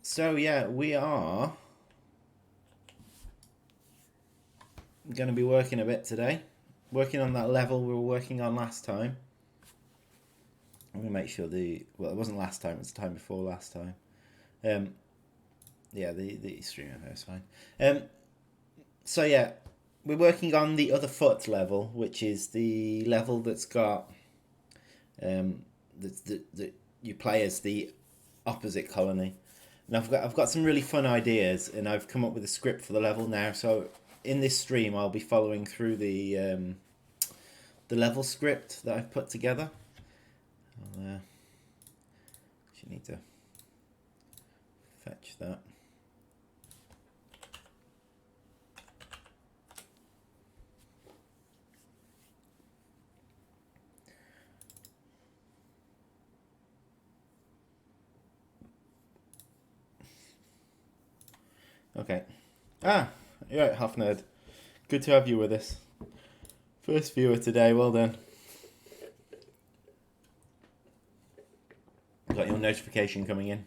So yeah, we are going to be working a bit today. Working on that level we were working on last time. I'm going to make sure well, it wasn't last time, it was the time before last time. Yeah, the stream is fine. So yeah, we're working on the other foot level, which is the level that's got that you play as the opposite colony. And I've got some really fun ideas, and I've come up with a script for the level now. So in this stream, I'll be following through the level script that I've put together. You need to fetch that. Okay. You're right, Half Nerd. Good to have you with us. First viewer today, well done. Got your notification coming in.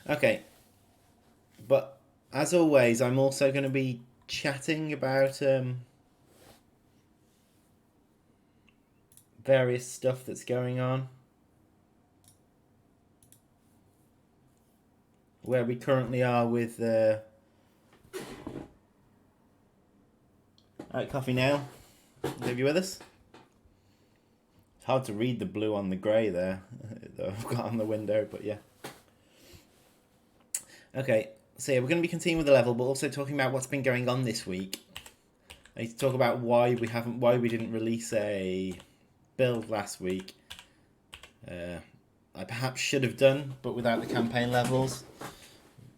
Okay. But as always, I'm also going to be chatting about various stuff that's going on. Where we currently are with Alright, Coffee Nail. Have you with us? It's hard to read the blue on the grey there that I've got on the window, but yeah. Okay, so yeah, we're going to be continuing with the level, but also talking about what's been going on this week. I need to talk about why we didn't release a build last week. I perhaps should have done, but without the campaign levels.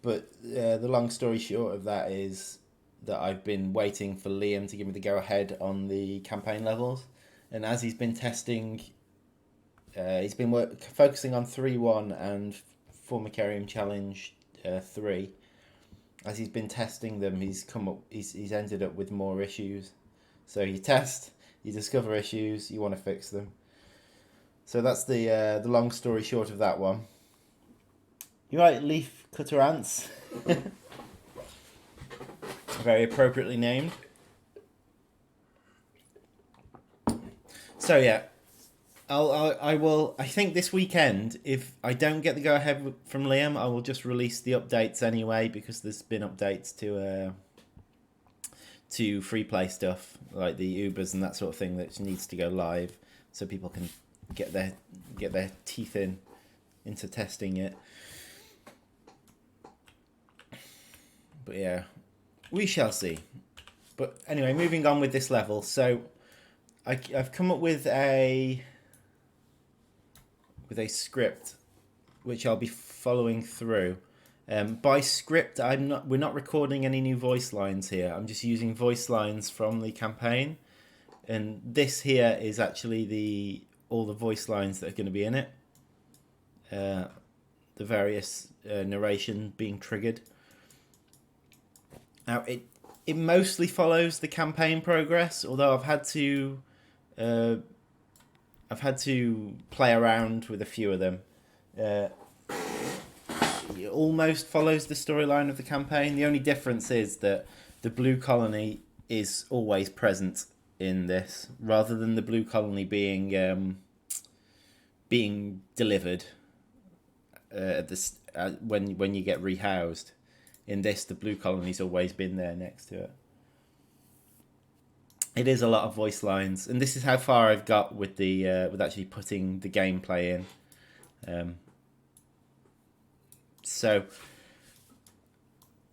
But the long story short of that is that I've been waiting for Liam to give me the go-ahead on the campaign levels. And as he's been testing, he's been focusing on 3.1 and formicarium challenge 3. As he's been testing them, he's ended up with more issues. So you test, you discover issues, you want to fix them. So that's the long story short of that one. You're right, leaf cutter ants. Very appropriately named. So yeah, I think this weekend, if I don't get the go ahead from Liam, I will just release the updates anyway, because there's been updates to free play stuff like the Ubers and that sort of thing that needs to go live, so people can get their teeth into testing it. But yeah, we shall see. But anyway, moving on with this level. So I've come up with a script which I'll be following through. By script, we're not recording any new voice lines here. I'm just using voice lines from the campaign, and this here is actually all the voice lines that are going to be in it. The various narration being triggered. Now it mostly follows the campaign progress, although I've had to play around with a few of them. It almost follows the storyline of the campaign. The only difference is that the blue colony is always present in this, rather than the blue colony being delivered when you get rehoused. In this, the blue colony's always been there next to it. It is a lot of voice lines, and this is how far I've got with with actually putting the gameplay in. So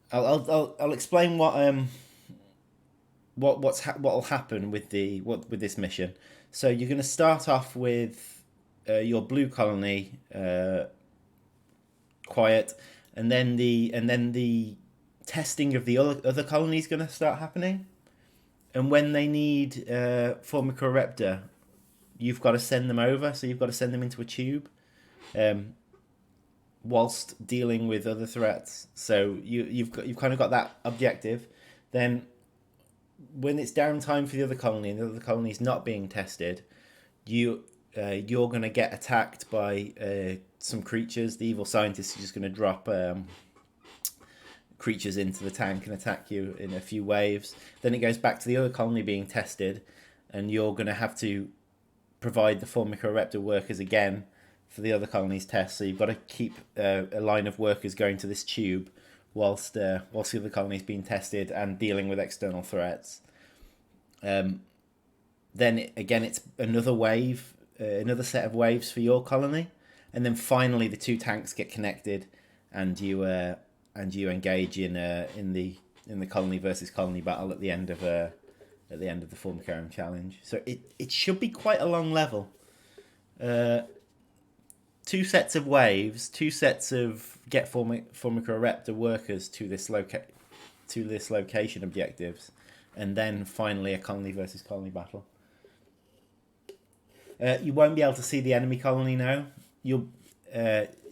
I'll explain what will happen with this mission. So you're going to start off with your blue colony quiet, and then the testing of the other colony is going to start happening. And when they need formicarium, you've got to send them over. So you've got to send them into a tube, whilst dealing with other threats. So you've kind of got that objective. Then, when it's downtime for the other colony and the other colony is not being tested, you you're going to get attacked by some creatures. The evil scientist is just going to drop creatures into the tank and attack you in a few waves. Then it goes back to the other colony being tested, and you're going to have to provide the formicarium workers again for the other colony's test. So you've got to keep a line of workers going to this tube whilst the other colony's being tested and dealing with external threats. Then again, it's another wave, another set of waves for your colony, and then finally the two tanks get connected, and you engage in the colony versus colony battle at the end of the formicarium challenge. So it should be quite a long level. 2 sets of waves, 2 sets of get formicarium workers to this location objectives, and then finally a colony versus colony battle. You won't be able to see the enemy colony now. You'll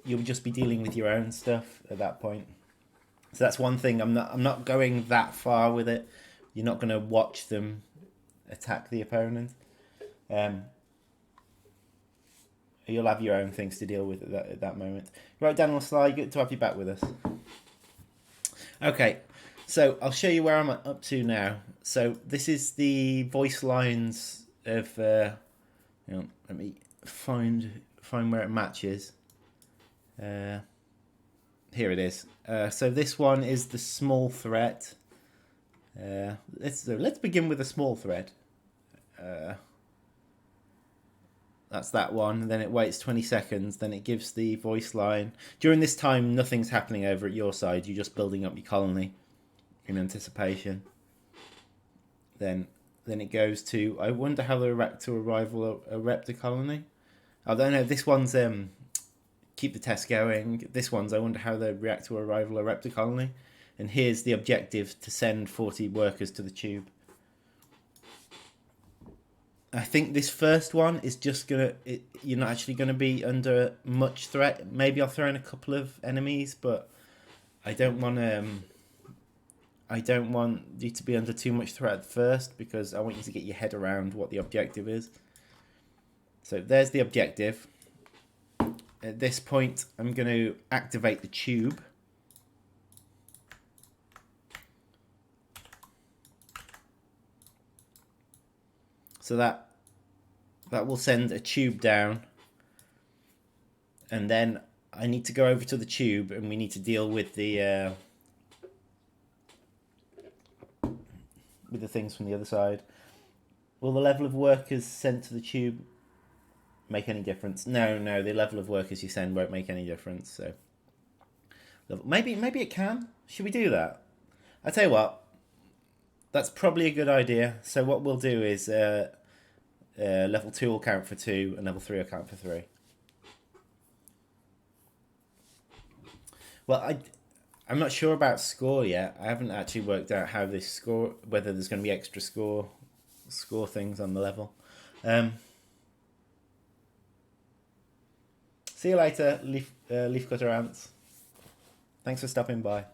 just be dealing with your own stuff at that point. So that's one thing. I'm not going that far with it. You're not going to watch them attack the opponent. You'll have your own things to deal with at that moment. Right, Daniel Sly, good to have you back with us. Okay, so I'll show you where I'm up to now. So this is the voice lines of... let me find where it matches. Here it is. So this one is the small threat. Let's begin with a small threat. That's that one. Then it waits 20 seconds. Then it gives the voice line. During this time, nothing's happening over at your side. You're just building up your colony in anticipation. Then it goes to, I wonder how the reactor arrival a Reptor colony. I don't know. This one's keep the test going. This one's, I wonder how the reactor arrival a Reptor colony. And here's the objective to send 40 workers to the tube. I think this first one is just you're not actually gonna be under much threat. Maybe I'll throw in a couple of enemies, but I don't want you to be under too much threat at first, because I want you to get your head around what the objective is. So there's the objective. At this point, I'm going to activate the tube. So that will send a tube down, and then I need to go over to the tube, and we need to deal with the things from the other side. Will the level of workers sent to the tube make any difference? No, the level of workers you send won't make any difference. So maybe it can. Should we do that? I tell you what, that's probably a good idea. So what we'll do is level 2 will count for 2, and level 3 will count for 3. Well, I'm not sure about score yet. I haven't actually worked out how this score, whether there's going to be extra score things on the level. See you later, leafcutter ants. Thanks for stopping by.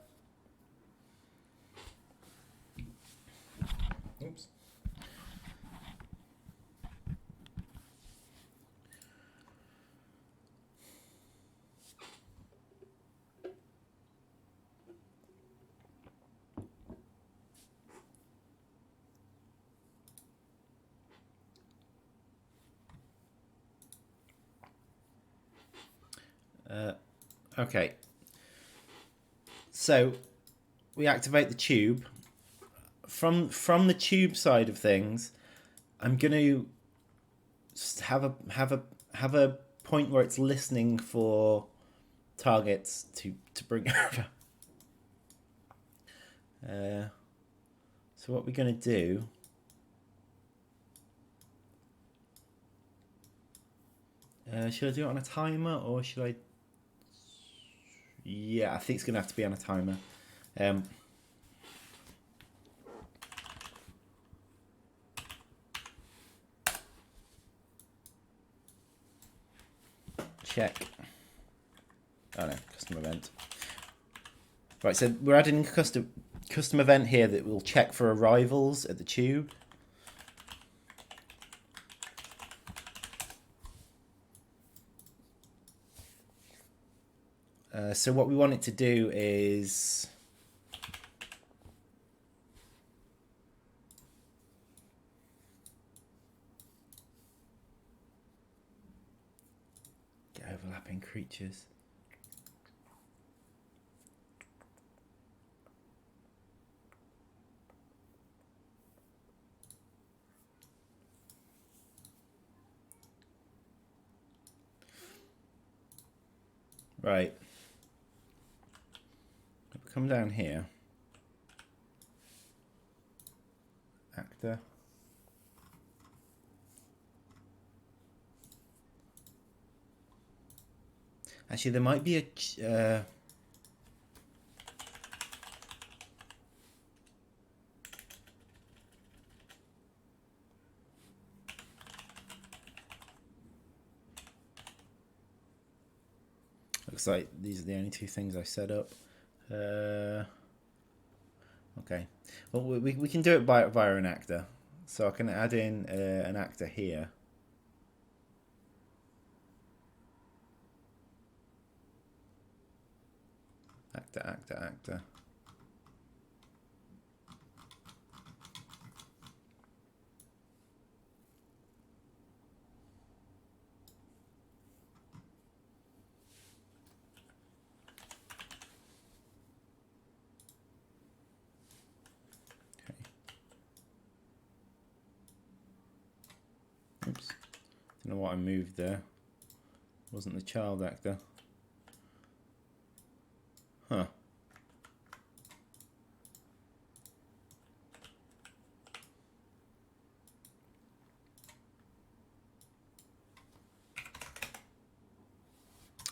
Oops. Okay, so we activate the tube. From the tube side of things, I'm going to have a point where it's listening for targets to bring over. So what we're going to do. Should I do it on a timer, or should I? Yeah, I think it's going to have to be on a timer. Check. Oh no, custom event. Right, so we're adding a custom event here that will check for arrivals at the tube. So what we want it to do is get overlapping creatures. Right. Come down here. Actor. Actually, there might be a... Looks like these are the only two things I set up. Okay. Well, we can do it via an actor. So I can add in an actor here. Actor. Oops. Don't know what I moved there. Wasn't the child actor. Huh.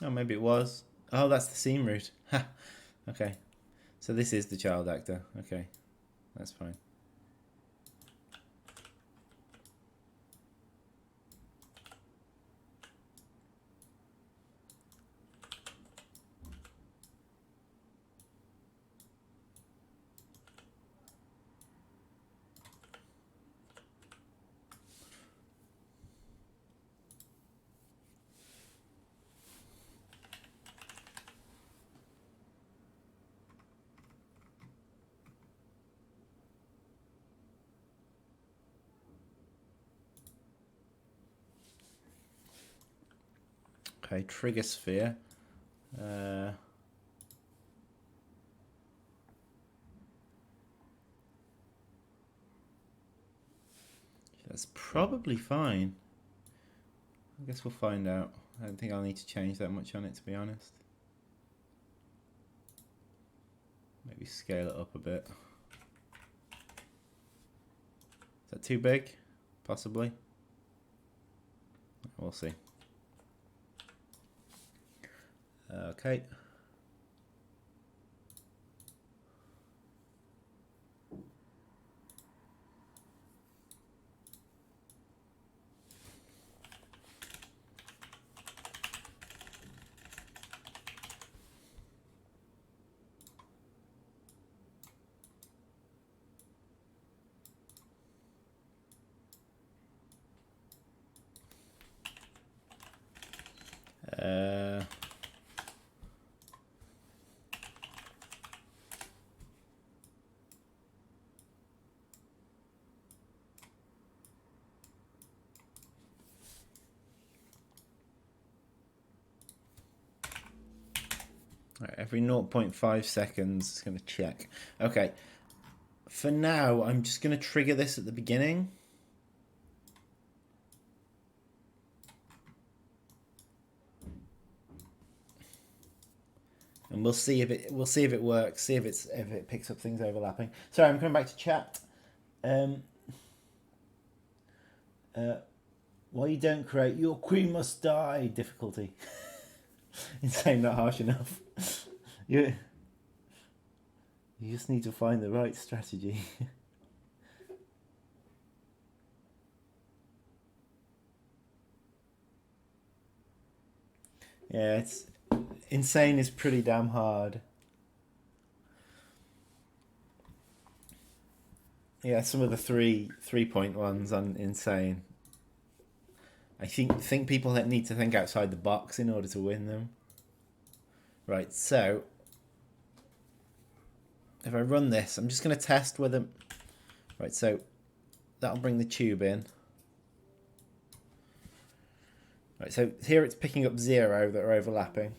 Oh, maybe it was. Oh, that's the seam route. Ha. Okay. So this is the child actor. Okay. That's fine. Okay, trigger sphere. That's probably fine. I guess we'll find out. I don't think I'll need to change that much on it, to be honest. Maybe scale it up a bit. Is that too big? Possibly. We'll see. Okay. Right, every 0.5 seconds, it's going to check. Okay. For now, I'm just going to trigger this at the beginning. And we'll see if it works, see if it picks up things overlapping. Sorry, I'm coming back to chat. Why you don't create your queen must die difficulty. Insane, not harsh enough. You just need to find the right strategy. Yeah, it's insane is pretty damn hard. Yeah, some of the 3-point ones on insane. I think people that need to think outside the box in order to win them. Right, so if I run this, I'm just going to test whether... Right, so that'll bring the tube in. Right, so here it's picking up 0 that are overlapping.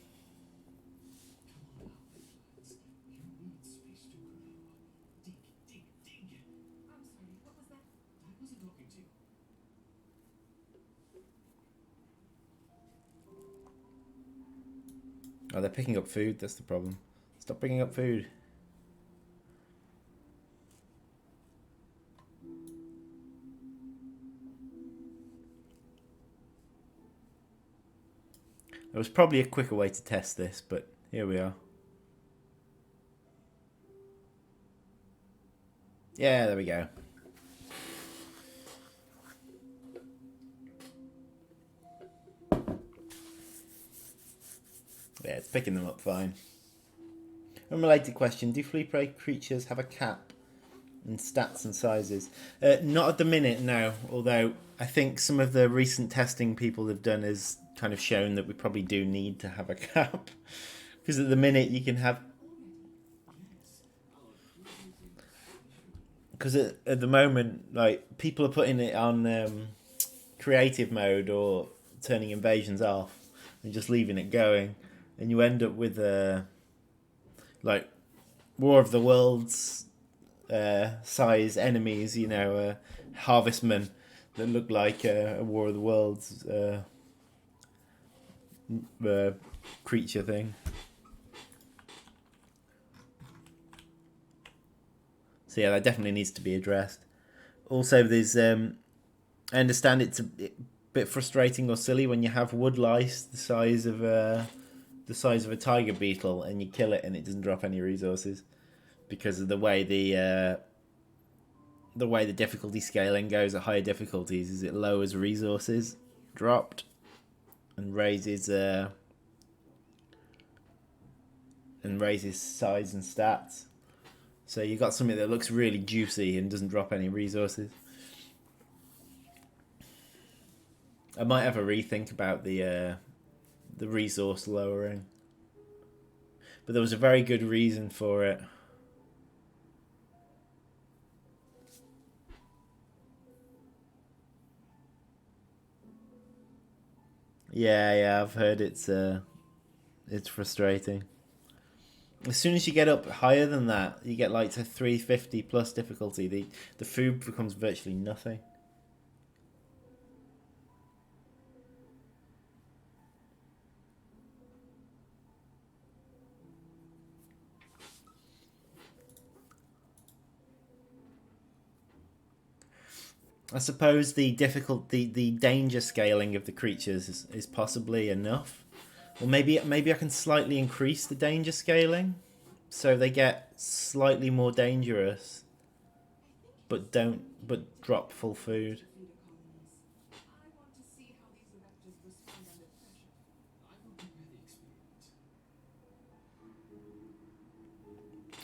Oh, they're picking up food, that's the problem. Stop picking up food. There was probably a quicker way to test this, but here we are. Yeah, there we go. Yeah, it's picking them up fine. Unrelated question, do flea prey creatures have a cap in stats and sizes? Not at the minute, no. Although I think some of the recent testing people have done has kind of shown that we probably do need to have a cap. Because at the minute you can have... Because at the moment, like, people are putting it on creative mode or turning invasions off and just leaving it going. And you end up with like War of the Worlds size enemies, you know, harvestmen that look like a War of the Worlds creature thing. So yeah, that definitely needs to be addressed. Also, there's I understand it's a bit frustrating or silly when you have wood lice the size of a tiger beetle and you kill it and it doesn't drop any resources because of the way the difficulty scaling goes at higher difficulties. Is it lowers resources dropped and raises size and stats. So you got something that looks really juicy and doesn't drop any resources. I might have a rethink about the resource lowering, but there was a very good reason for it. Yeah, I've heard it's frustrating. As soon as you get up higher than that, you get like to 350 plus difficulty. The food becomes virtually nothing. I suppose the danger scaling of the creatures is possibly enough. Or maybe I can slightly increase the danger scaling so they get slightly more dangerous but drop full food.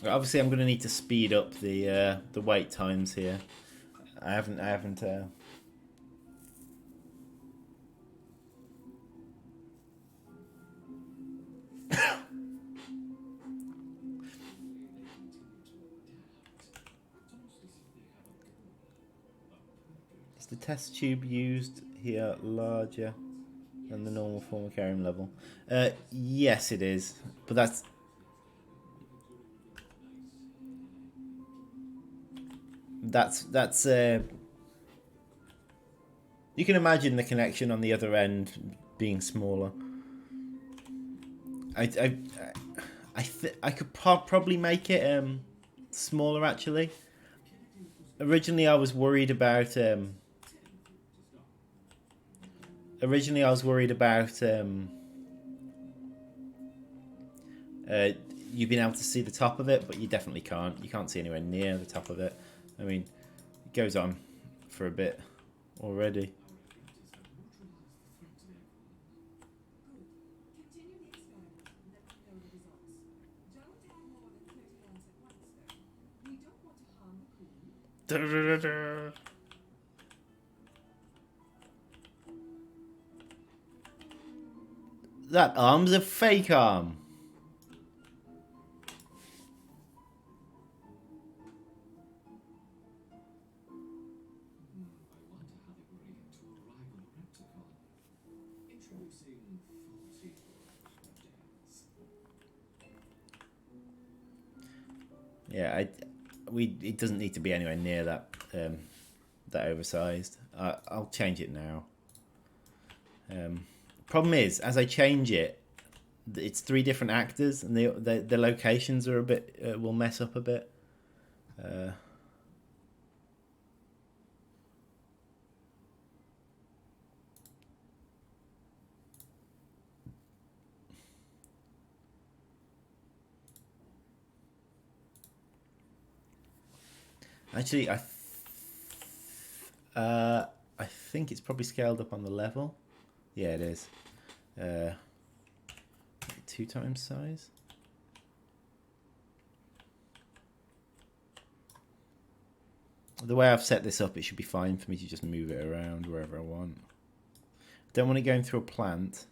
Obviously I'm going to need to speed up the wait times here. I haven't Is the test tube used here larger than the normal formicarium level? Yes, it is, but that's you can imagine the connection on the other end being smaller. I could probably make it smaller actually. Originally I was worried about you being able to see the top of it, but you definitely can't. You can't see anywhere near the top of it. I mean, it goes on for a bit already. That arm's a fake arm. Yeah, it doesn't need to be anywhere near that that oversized. I'll change it now. Problem is, as I change it, it's 3 different actors, and the locations are a bit will mess up a bit. Actually, I think it's probably scaled up on the level. Yeah, it is. 2 times size. The way I've set this up, it should be fine for me to just move it around wherever I want. Don't want it going through a plant.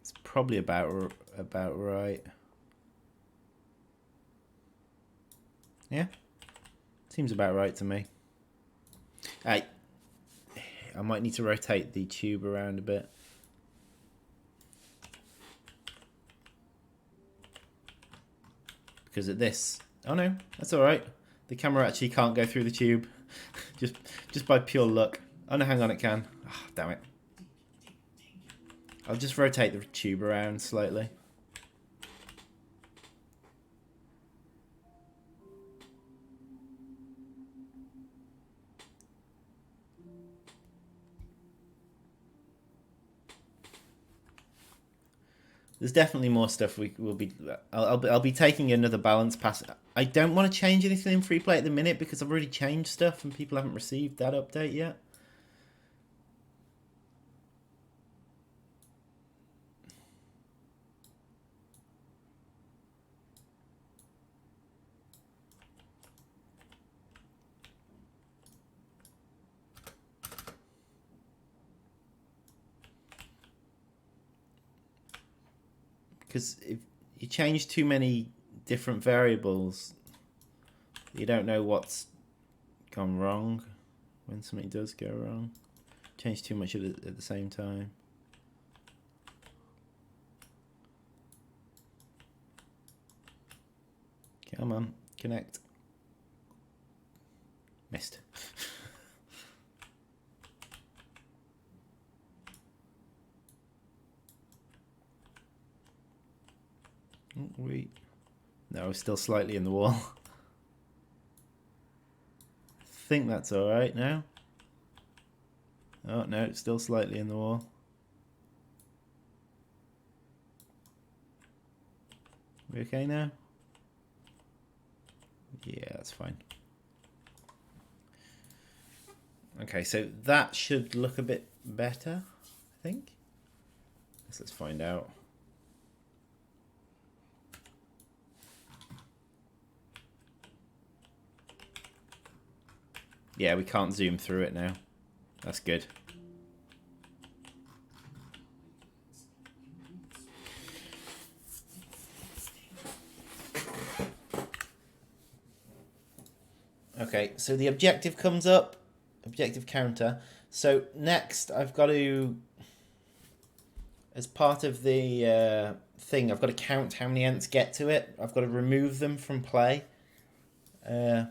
It's probably about right. Yeah, seems about right to me. I might need to rotate the tube around a bit. Because at this... Oh no, that's alright. The camera actually can't go through the tube. just by pure luck. Oh no, hang on, it can. Oh, damn it. I'll just rotate the tube around slightly. There's definitely more stuff we will be. I'll be taking another balance pass. I don't want to change anything in free play at the minute because I've already changed stuff and people haven't received that update yet. Because if you change too many different variables, you don't know what's gone wrong when something does go wrong. Change too much at the same time. Come on, connect. Missed. Oh, wait. No, still slightly in the wall. I think that's alright now. Oh no, it's still slightly in the wall. We okay now? Yeah, that's fine. Okay, so that should look a bit better, I think. Let's find out. Yeah, we can't zoom through it now. That's good. Okay, so the objective comes up. Objective counter. So next I've got to, as part of the thing, I've got to count how many ants get to it. I've got to remove them from play. So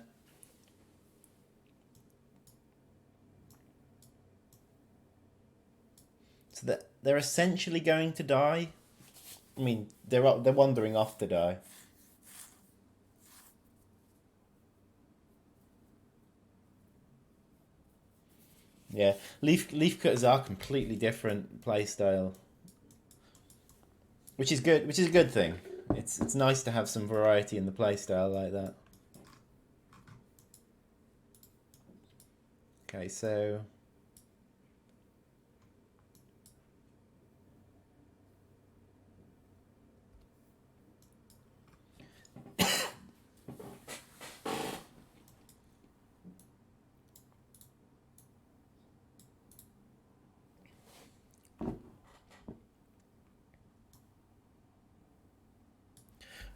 that they're essentially going to die. I mean, they're wandering off to die. Yeah, leaf cutters are completely different playstyle, which is good. Which is a good thing. It's nice to have some variety in the playstyle like that. Okay, so.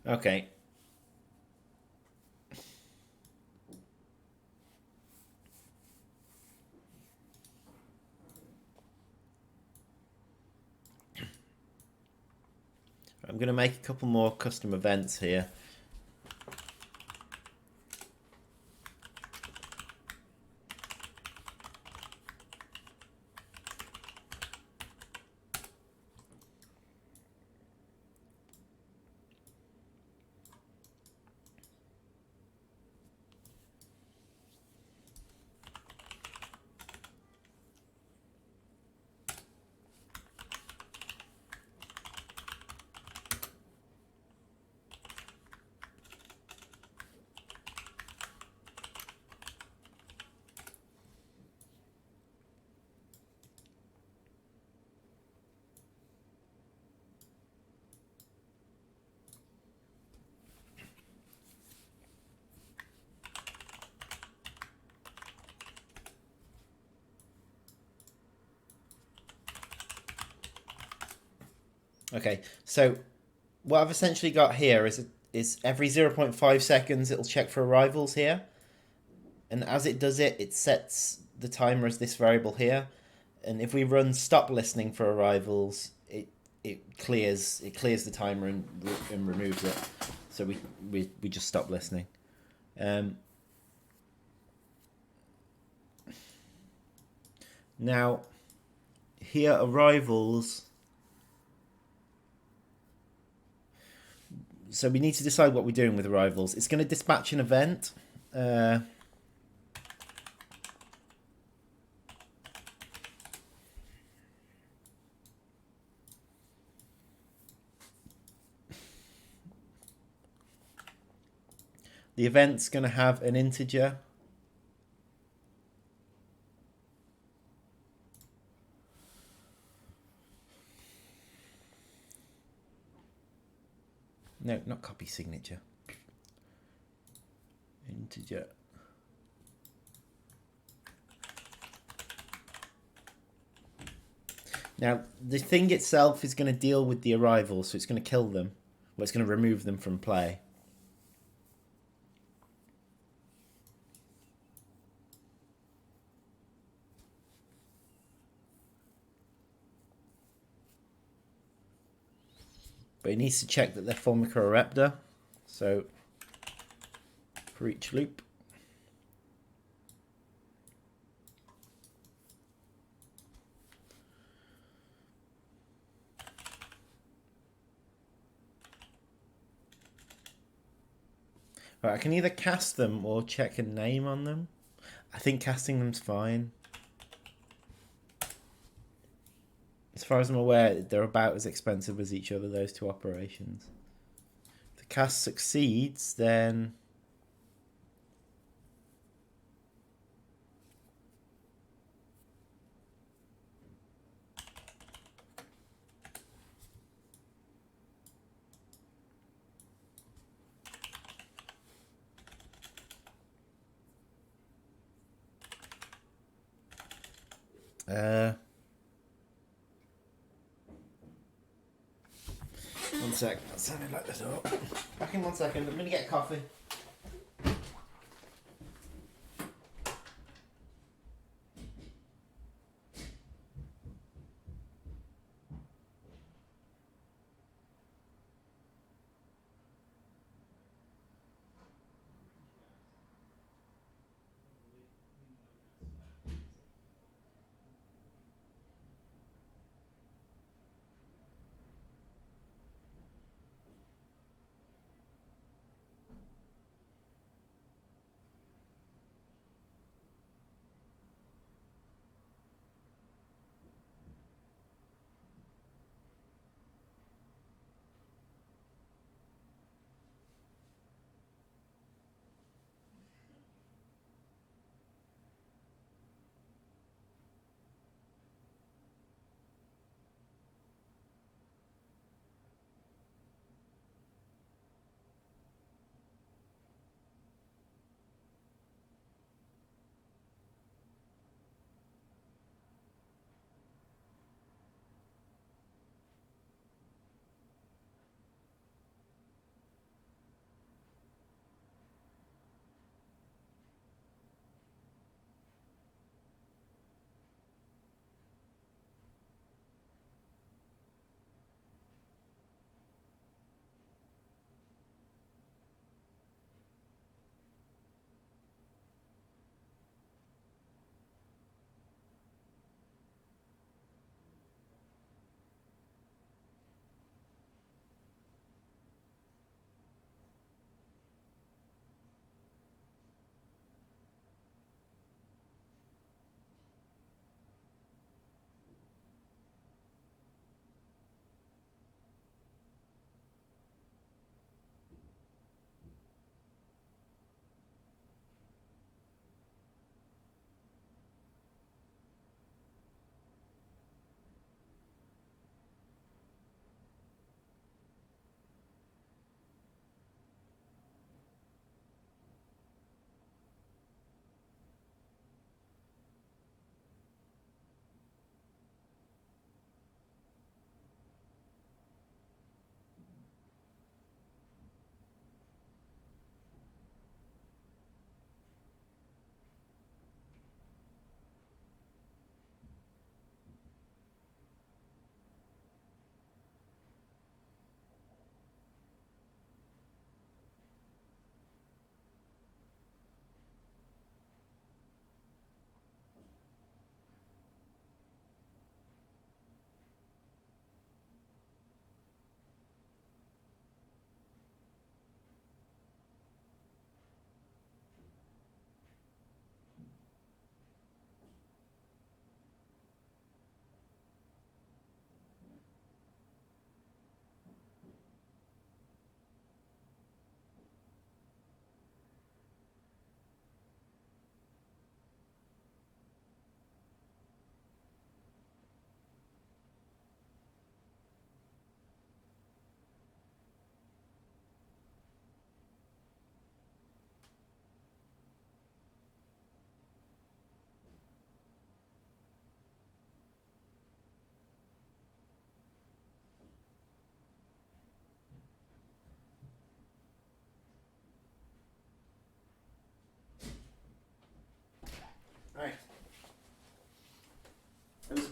Okay. going to make a couple more custom events here. Okay, so what I've essentially got here is every 0.5 seconds it'll check for arrivals here. And as it does it, it sets the timer as this variable here. And if we run stop listening for arrivals, it clears the timer and removes it. So we just stop listening. Now, here arrivals. So we need to decide what we're doing with arrivals. It's going to dispatch an event. The event's going to have an integer. No, not copy signature. Integer. Now, the thing itself is going to deal with the arrivals, so it's going to kill them. Well, it's going to remove them from play. But it needs to check that they're formicarium. So, for each loop. Right, I can either cast them or check a name on them. I think casting them's fine. As far as I'm aware, they're about as expensive as each other, those two operations. If the cast succeeds, then... One sec, that sounded like the door. Back in 1 second, I'm going to get coffee.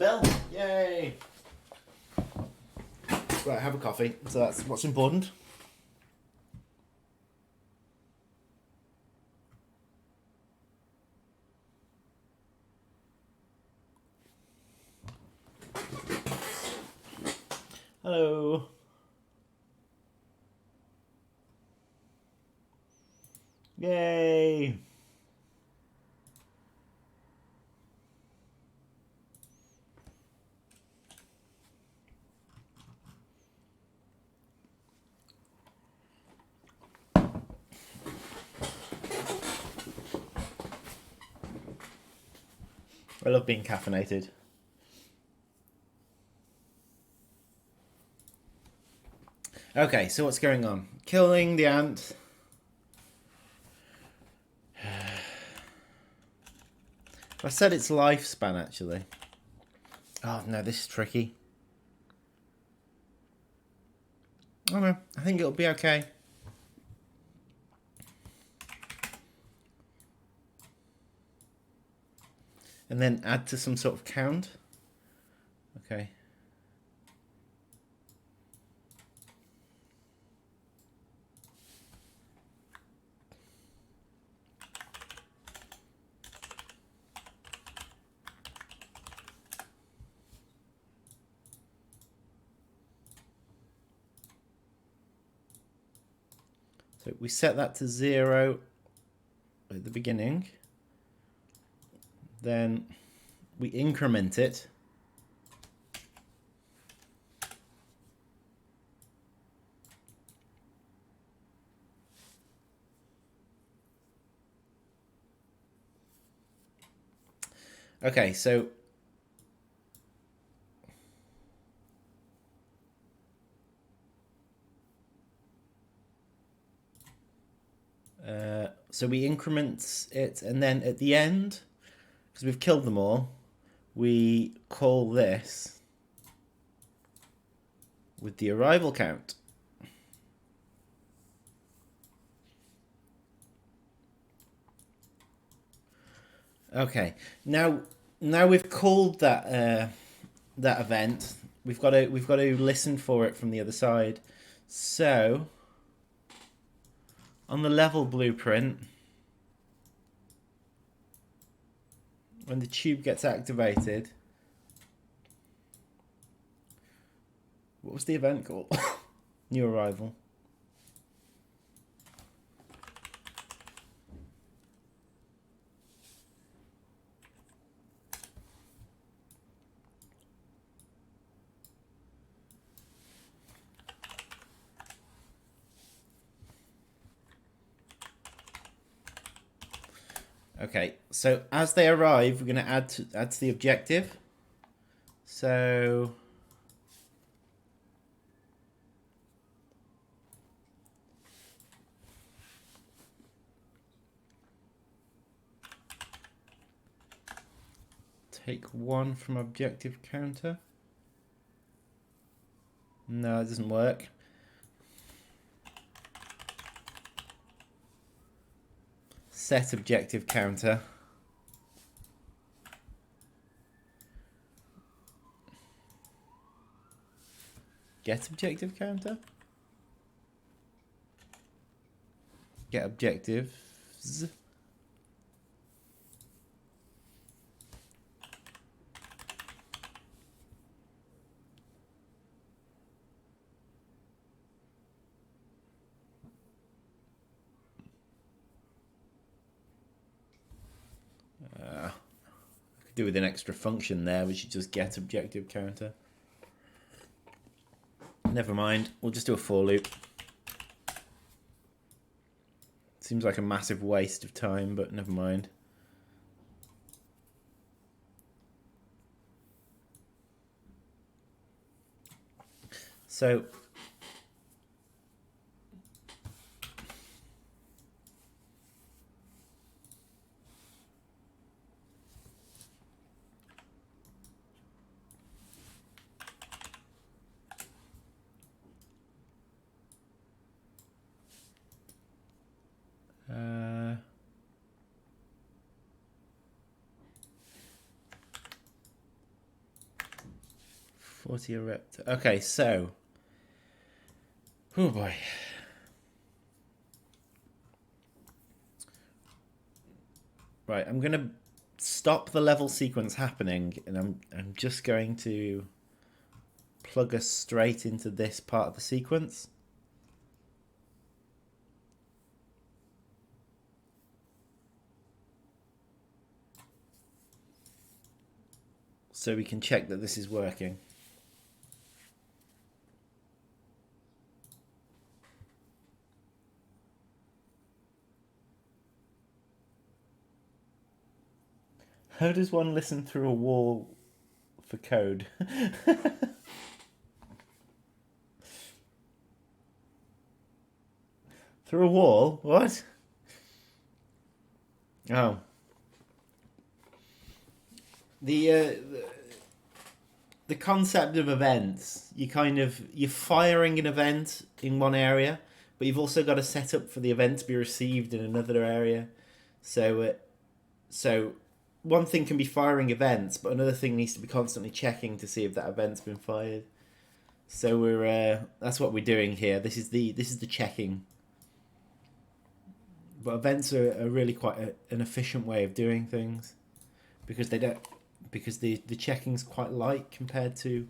bill. Yay! Right, have a coffee. So that's what's important. Hello. Yay! I love being caffeinated. Okay, so what's going on? Killing the ant. I said its lifespan, actually. Oh, no, this is tricky. Oh, no, I think it'll be okay. And then add to some sort of count. Okay. So we set that to 0 at the beginning. Then we increment it. Okay, so we increment it, and then at the end, because we've killed them all, we call this with the arrival count. Okay, now we've called that that event. We've got to listen for it from the other side. So on the level blueprint, when the tube gets activated, what was the event called? New arrival. Okay, so as they arrive, we're going to add to the objective. So take 1 from objective counter. No, it doesn't work. Set objective counter. Get objective counter. Get objectives. I could do with an extra function there, which is just get objective counter. Never mind, we'll just do a for loop. Seems like a massive waste of time, but never mind. So 40 erupt. Okay, so. Oh boy. Right, I'm going to stop the level sequence happening, and I'm just going to plug us straight into this part of the sequence. So we can check that this is working. How does one listen through a wall for code? Through a wall? What? Oh. The concept of events, you're firing an event in one area, but you've also got to set up for the event to be received in another area. So one thing can be firing events, but another thing needs to be constantly checking to see if that event's been fired. So that's what we're doing here. This is the checking. But events are really quite an efficient way of doing things, because the checking's quite light compared to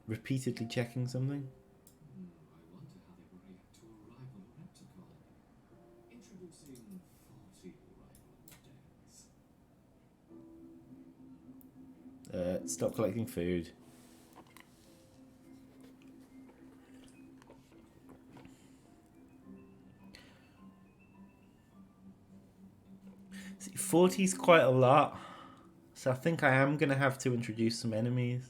repeatedly checking something. Stop collecting food. See, 40's quite a lot, so I think I am going to have to introduce some enemies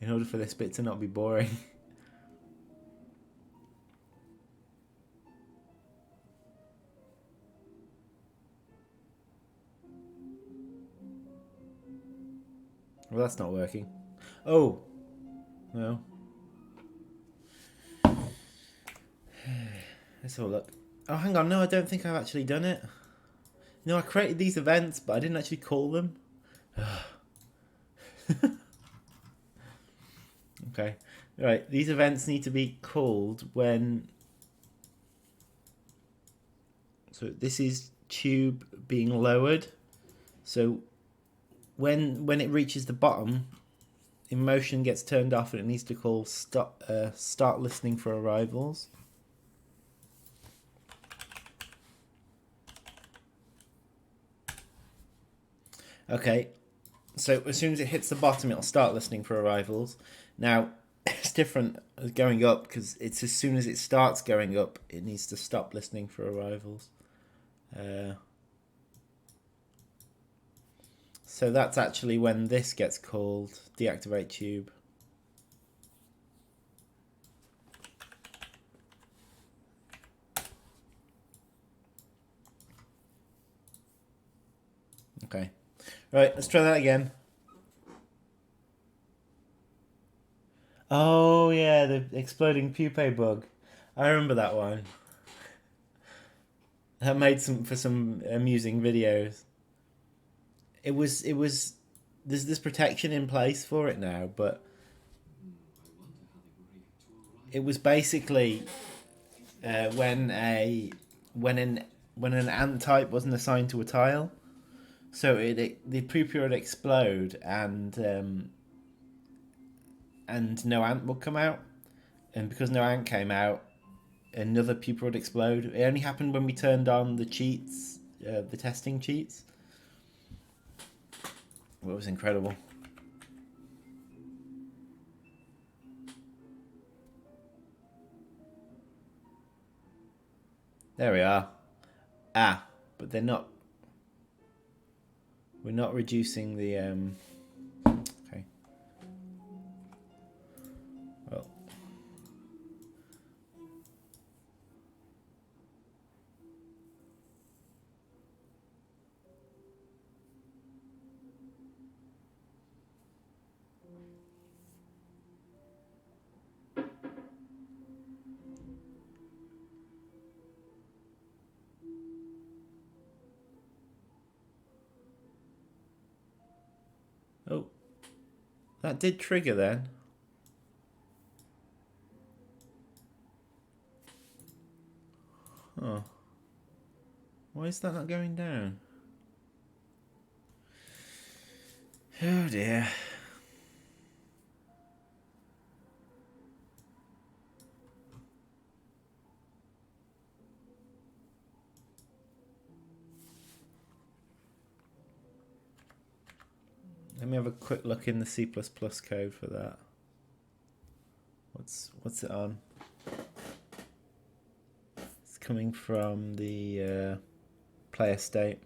in order for this bit to not be boring. Well, that's not working. Oh, no. Let's have a look. Oh, hang on. No, I don't think I've actually done it. No, I created these events, but I didn't actually call them. Okay. Right, these events need to be called when... So this is tube being lowered. So when it reaches the bottom, emotion gets turned off and it needs to call start listening for arrivals. Okay, so as soon as it hits the bottom, it'll start listening for arrivals. Now, it's different as going up, because it's as soon as it starts going up, it needs to stop listening for arrivals. So that's actually when this gets called, deactivate tube. Okay. Right, let's try that again. Oh yeah, the exploding pupae bug. I remember that one. That made some amusing videos. It was there's this protection in place for it now, but it was basically when an ant type wasn't assigned to a tile, so the pupa would explode and no ant would come out, and because no ant came out, another pupa would explode. It only happened when we turned on the cheats, the testing cheats. Well, it was incredible. There we are. Ah, but they're not. We're not reducing the. Okay. Well. That did trigger then. Oh. Why is that not going down? Oh dear. Let me have a quick look in the C++ code for that. What's it on? It's coming from the player state.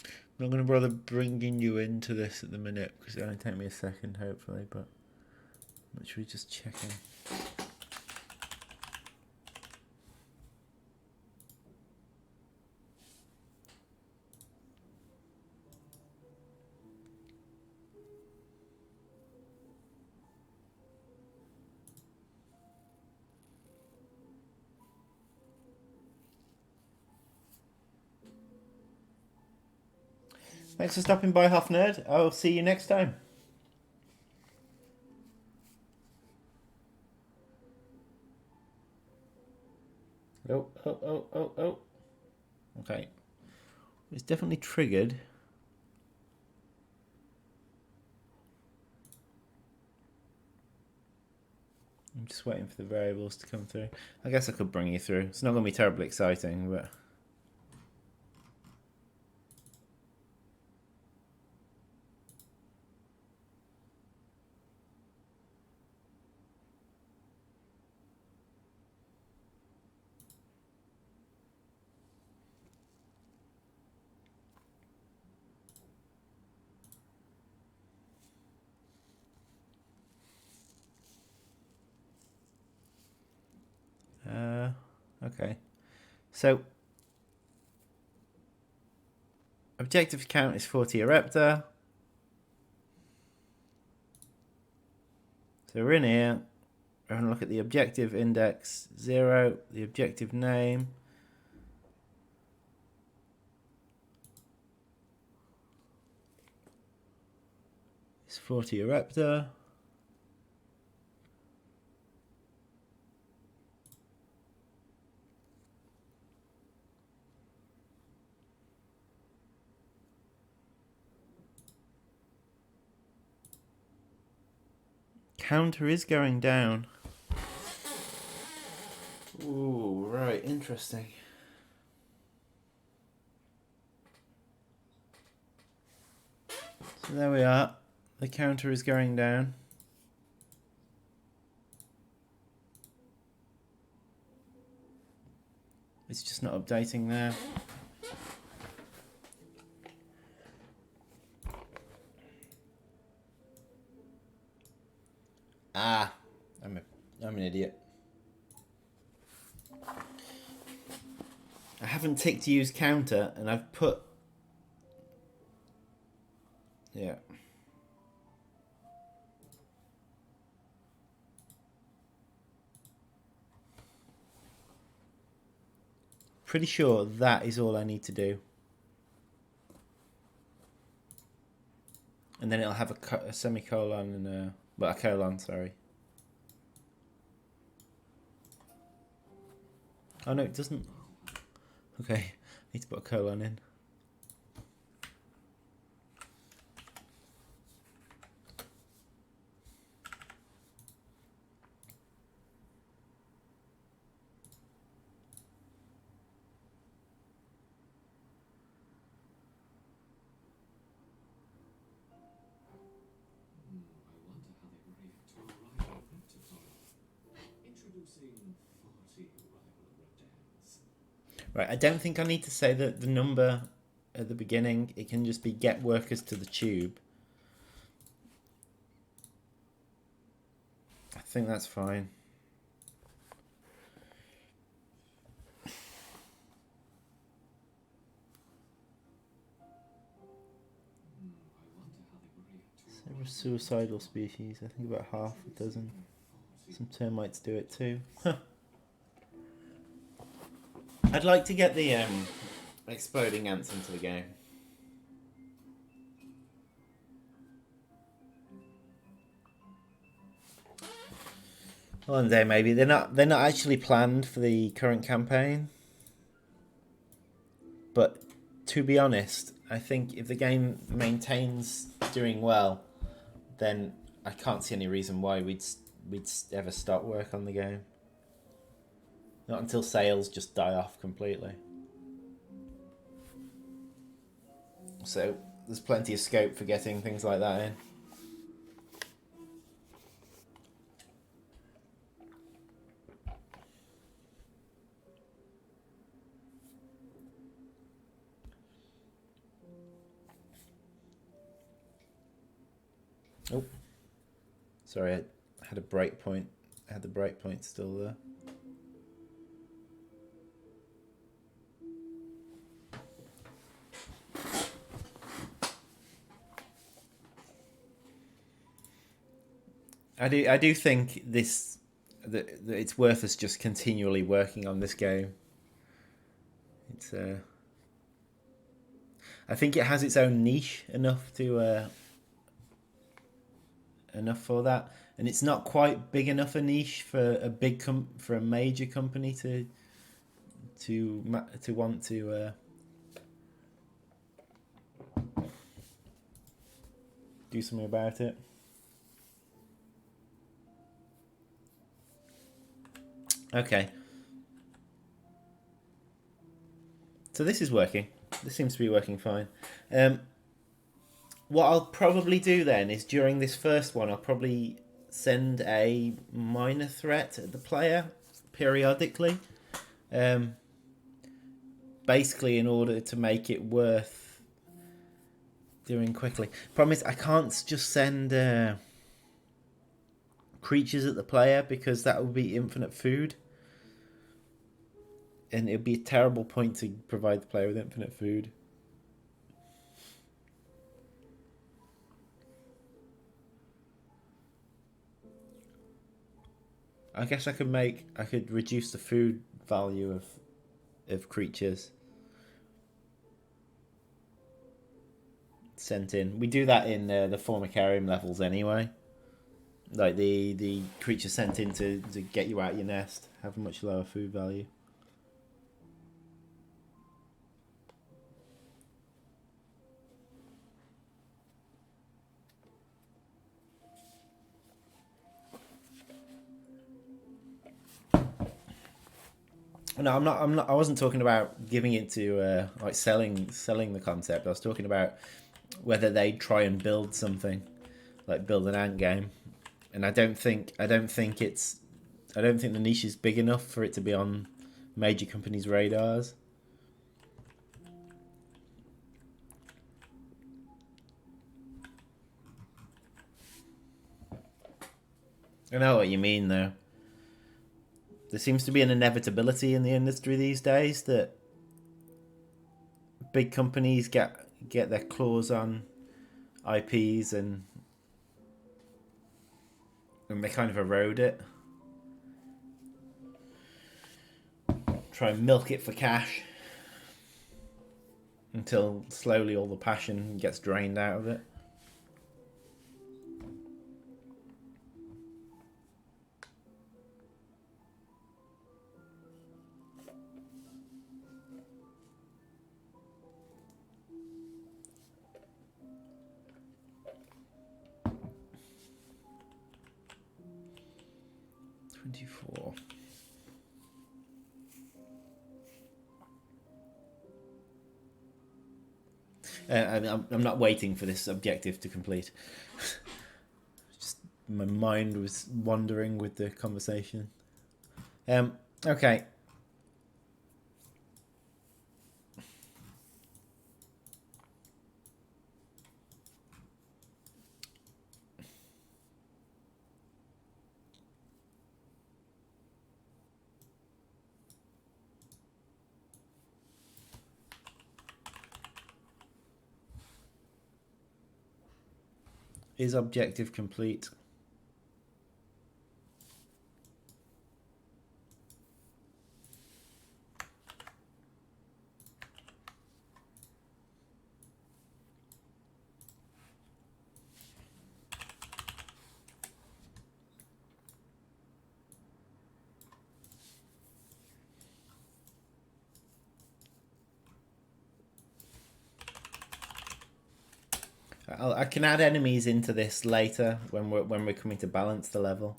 I'm not going to bother bringing you into this at the minute because it'll only take me a second, hopefully. But should we just check in? Thanks for stopping by, Half Nerd. I'll see you next time. Oh. Okay. It's definitely triggered. I'm just waiting for the variables to come through. I guess I could bring you through. It's not going to be terribly exciting, but... okay. So, objective count is 40 erepta. So we're in here. We're going to look at the objective index 0, the objective name. It's 40 erepta. Counter is going down. Ooh, right, interesting. So there we are. The counter is going down. It's just not updating there. Ah, I'm an idiot. I haven't ticked use counter, and I've put... Yeah. Pretty sure that is all I need to do. And then it'll have a semicolon and a... Well, a colon, sorry. Oh no, it doesn't. Okay, need to put a colon in. Right, I don't think I need to say that the number at the beginning. It can just be get workers to the tube. I think that's fine. Several suicidal species. I think about half a dozen. Some termites do it too. I'd like to get the exploding ants into the game. One day maybe. They're not actually planned for the current campaign. But to be honest, I think if the game maintains doing well, then I can't see any reason why we'd ever start work on the game. Not until sales just die off completely. So there's plenty of scope for getting things like that in. Oh, sorry, I had a breakpoint. I had the breakpoint still there. I do think that it's worth us just continually working on this game. It's I think it has its own niche enough for that, and it's not quite big enough a niche for a major company to want to do something about it. Okay. So this is working. This seems to be working fine. What I'll probably do then is during this first one, I'll probably send a minor threat at the player periodically. Basically in order to make it worth doing quickly. Problem is I can't just send creatures at the player because that would be infinite food. And it would be a terrible point to provide the player with infinite food. I guess I could reduce the food value of creatures sent in. We do that in the formicarium levels anyway. Like the creature sent in to get you out of your nest have a much lower food value. No, I'm not. I wasn't talking about giving it to like selling the concept. I was talking about whether they try and build something, like build an ant game, and I don't think the niche is big enough for it to be on major companies' radars. I know what you mean, though. There seems to be an inevitability in the industry these days that big companies get their claws on IPs and they kind of erode it. Try and milk it for cash until slowly all the passion gets drained out of it. I'm not waiting for this objective to complete. Just my mind was wandering with the conversation. Okay. Is objective complete? I can add enemies into this later when we're coming to balance the level.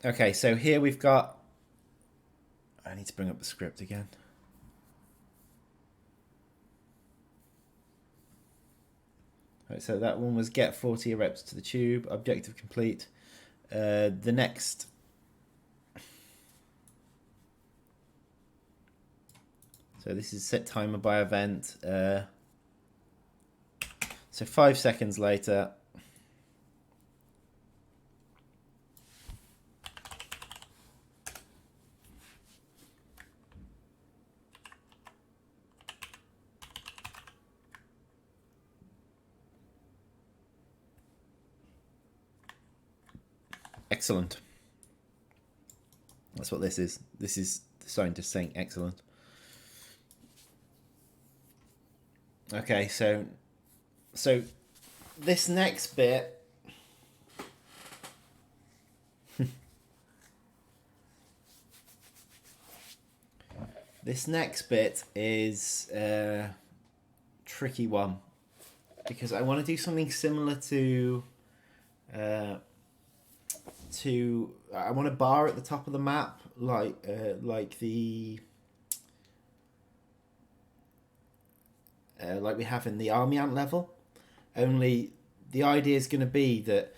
Okay, so here we've got. I need to bring up the script again. Right, so that one was get 40 reps to the tube. Objective complete. The next. So this is set timer by event. So 5 seconds later. Excellent. That's what this is. This is the scientist saying excellent. Okay, so this next bit. This next bit is a tricky one because I want to do something similar to I want a bar at the top of the map like the like we have in the army ant level. Only the idea is going to be that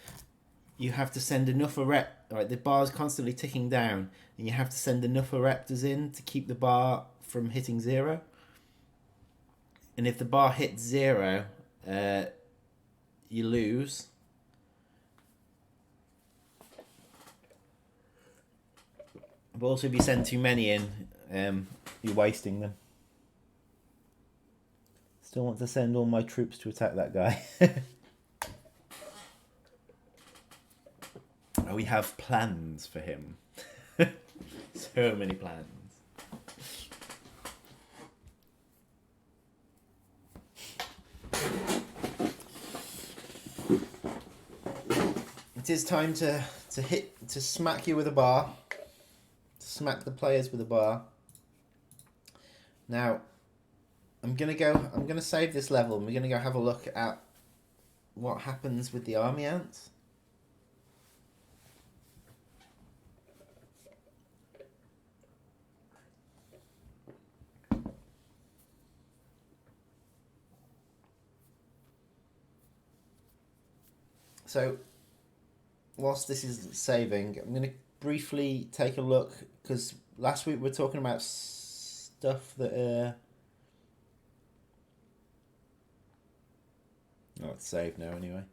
you have to send enough right, the bar is constantly ticking down, and you have to send enough ereptors in to keep the bar from hitting 0. And if the bar hits 0, you lose. But also, if you send too many in, you're wasting them. Still want to send all my troops to attack that guy. We have plans for him. So many plans. It is time to smack you with a bar. To smack the players with a bar. Now, I'm gonna save this level and we're gonna go have a look at what happens with the army ants. So, whilst this is saving, I'm going to briefly take a look, because last week we were talking about stuff that... Oh, it's saved now anyway.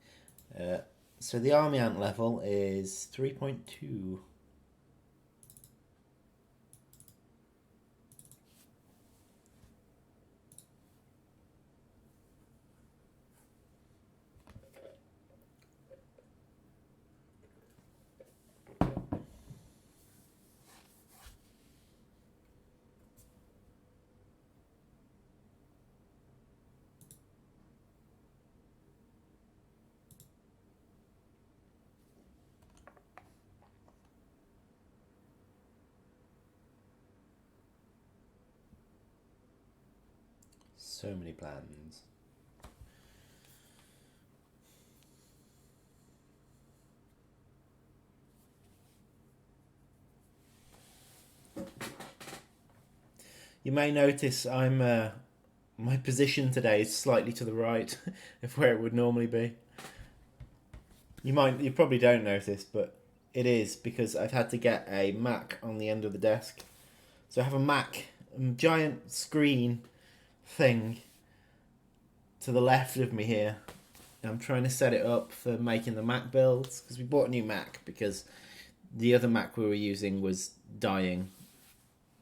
So the army ant level is 3.2. So many plans. You may notice my position today is slightly to the right of where it would normally be. You probably don't notice, but it is because I've had to get a Mac on the end of the desk. So I have a Mac, a giant screen thing to the left of me here. I'm trying to set it up for making the Mac builds, because we bought a new Mac because the other Mac we were using was dying.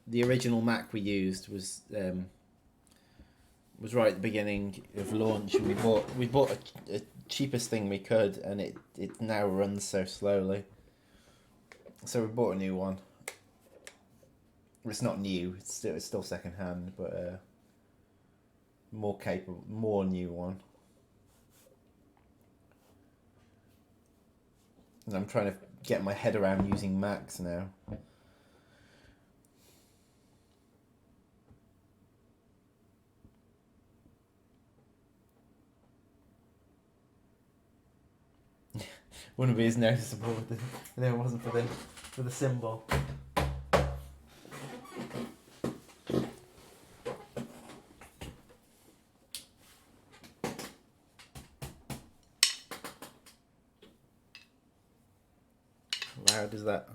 The original Mac we used was right at the beginning of launch, and we bought a cheapest thing we could, and it now runs so slowly. So we bought a new one. It's not new; it's still second hand, but more capable, more new one. And I'm trying to get my head around using Macs now. wouldn't be as noticeable if it wasn't for the symbol. How loud is that?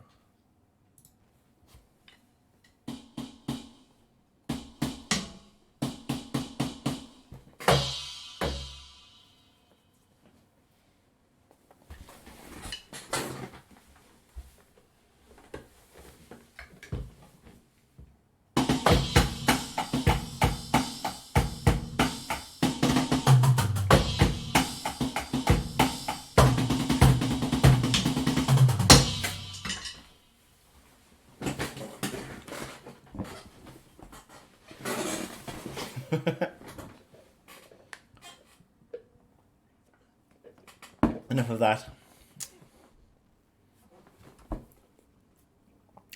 Enough of that.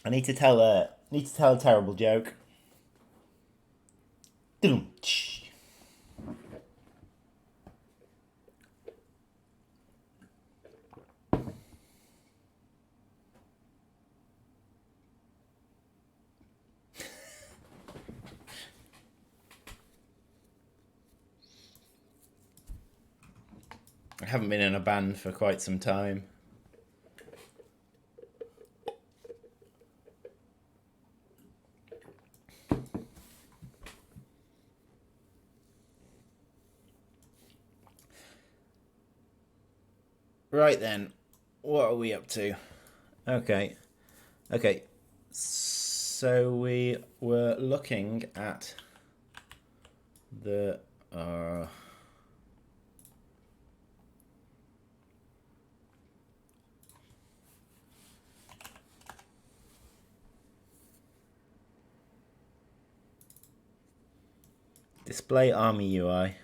I need to tell a terrible joke. I haven't been in a band for quite some time. Right then, what are we up to? Okay. So we were looking at the display army UI.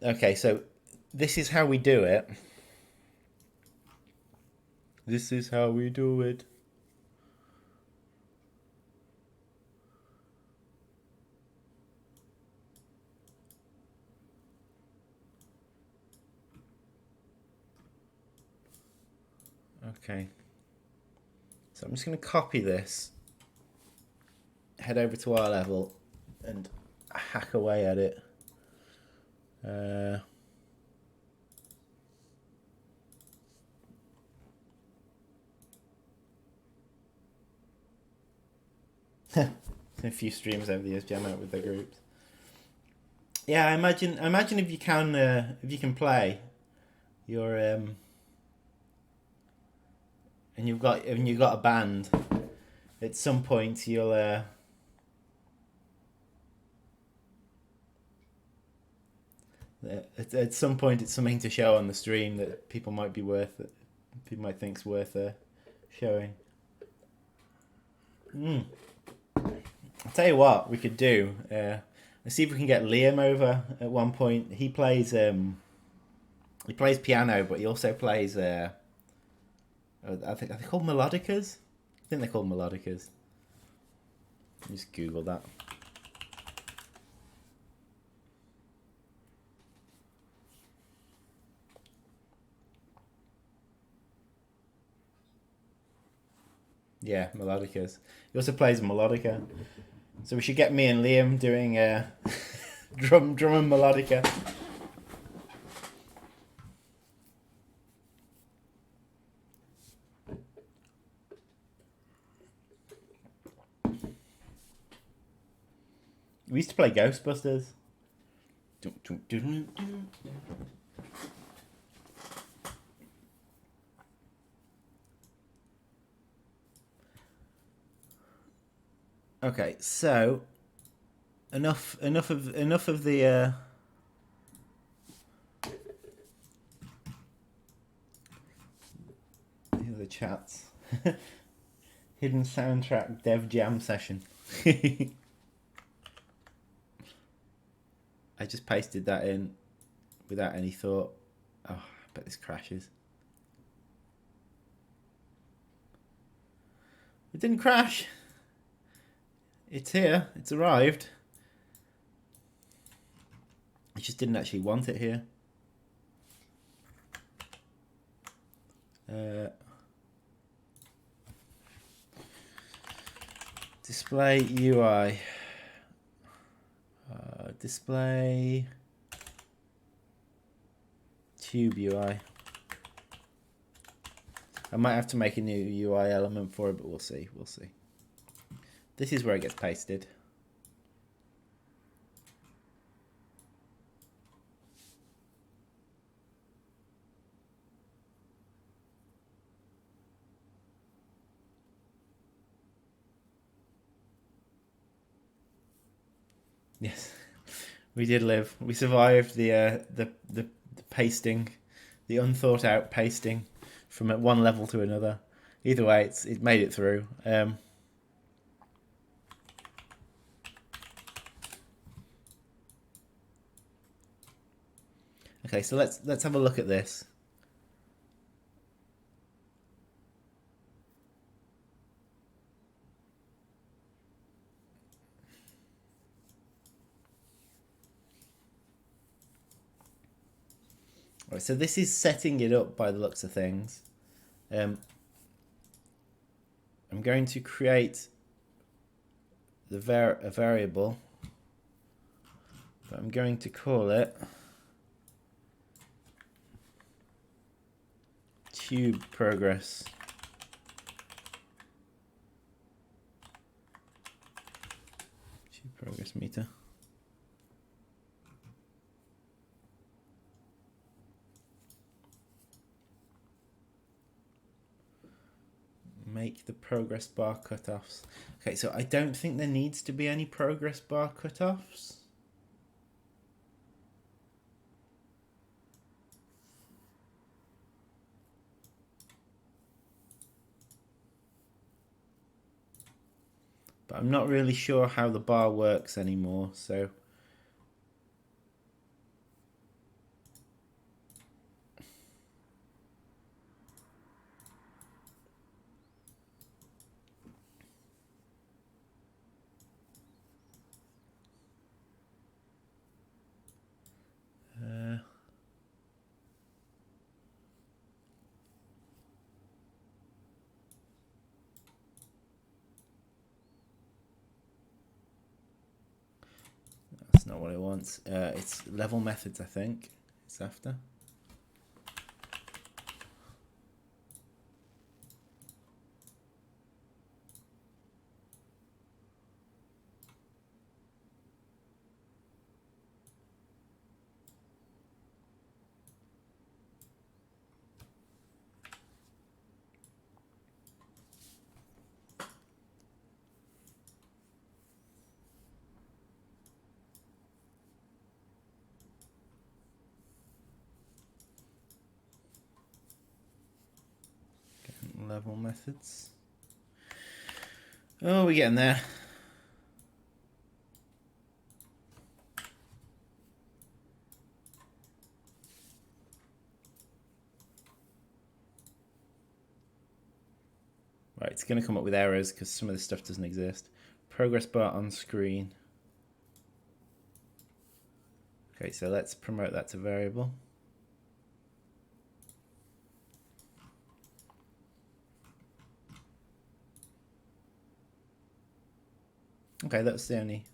Okay, so this is how we do it. This is how we do it. Okay. So I'm just going to copy this, head over to our level, and hack away at it. A few streams over the years jam out with their groups. Yeah, I imagine if you can play, you're and you've got a band. At some point, you'll at some point it's something to show on the stream that people might think's worth showing. I'll tell you what we could do. Let's see if we can get Liam over at one point. He plays piano, but he also plays I think are they called melodicas? I think they're called melodicas. Just Google that. Yeah, melodicas. He also plays melodica. So we should get me and Liam doing drum and melodica. We used to play Ghostbusters. Okay, so enough of the chats. Hidden soundtrack dev jam session. I just pasted that in without any thought. Oh, I bet this crashes. It didn't crash. It's here. It's arrived. just didn't actually want it here. Display UI. Display tube UI. I might have to make a new UI element for it, but we'll see. We'll see. This is where it gets pasted. Yes, we did live. We survived the pasting, the unthought out pasting from one level to another. Either way, it made it through. Okay, so let's have a look at this. All right, so this is setting it up by the looks of things. I'm going to create a variable, but I'm going to call it tube progress. Tube progress meter. Make the progress bar cutoffs. Okay, so I don't think there needs to be any progress bar cutoffs. But I'm not really sure how the bar works anymore, so that's not what it wants. It's level methods, I think. It's after. Level methods. Oh, we're getting there. Right, it's going to come up with errors because some of this stuff doesn't exist. Progress bar on screen. Okay, so let's promote that to variable. Okay, that's the only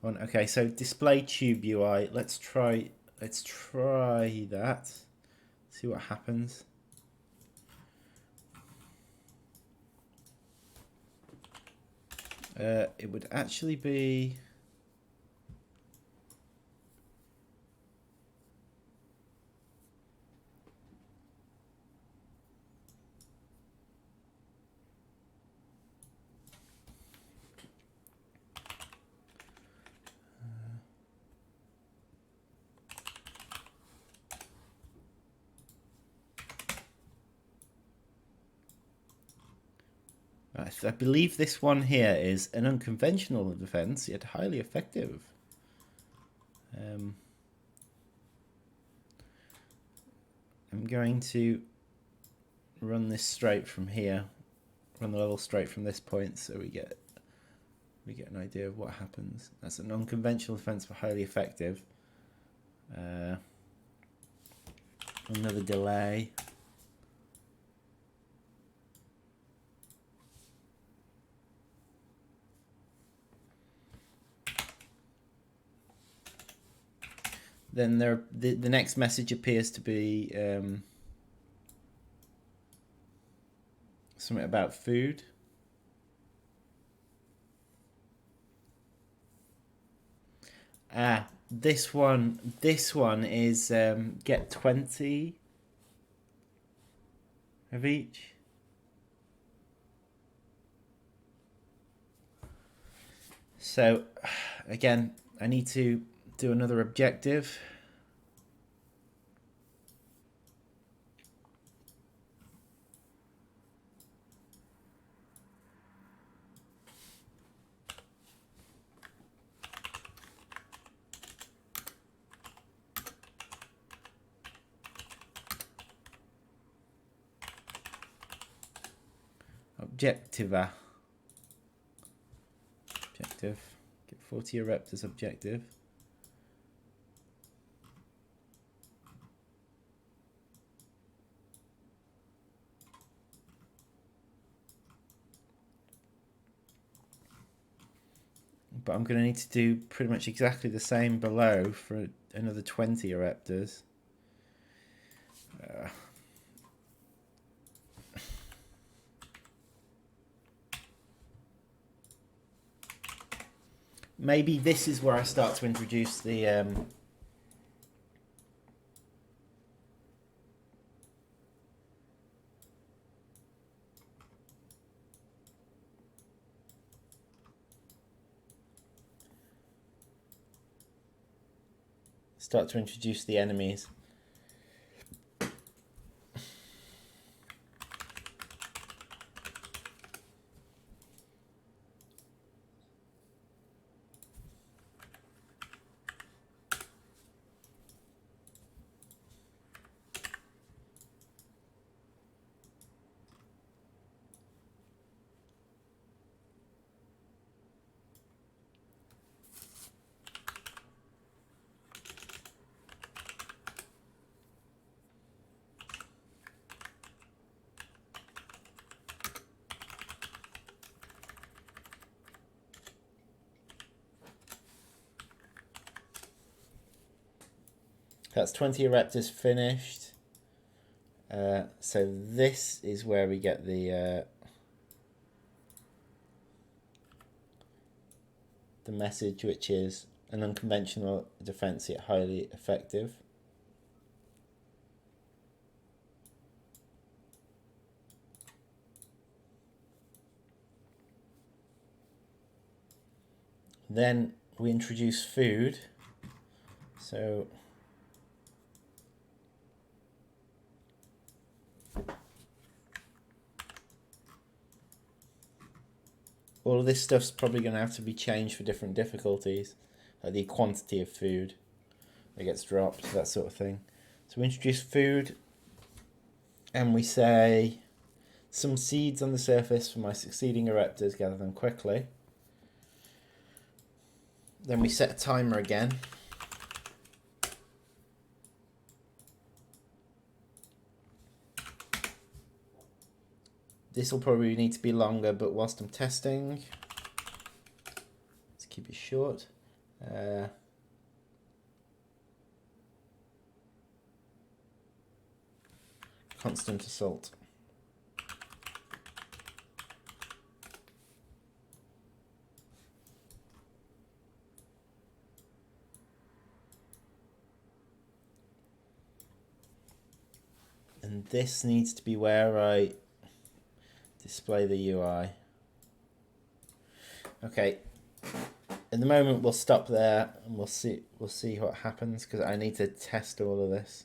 one. Okay, so display tube UI. Let's try that. See what happens. It would actually be I believe this one here is an unconventional defense, yet highly effective. I'm going to run this straight from here, run the level straight from this point, so we get an idea of what happens. That's an unconventional defense for highly effective. Another delay. Then the next message appears to be something about food. This one is get 20 of each. So again, I need to do another objective. Objective. Get 40 erect objective. But I'm going to need to do pretty much exactly the same below for another 20 ereptors. Maybe this is where I start to introduce the enemies. That's 20 ereptors finished. So this is where we get the message, which is an unconventional defense yet highly effective. Then we introduce food. So all of this stuff's probably going to have to be changed for different difficulties, like the quantity of food that gets dropped, that sort of thing. So we introduce food, and we say some seeds on the surface for my succeeding ereptors, gather them quickly. Then we set a timer again. This will probably need to be longer, but whilst I'm testing, let's keep it short. Constant assault. And this needs to be where I display the UI. Okay. At the moment, we'll stop there and we'll see what happens, because I need to test all of this.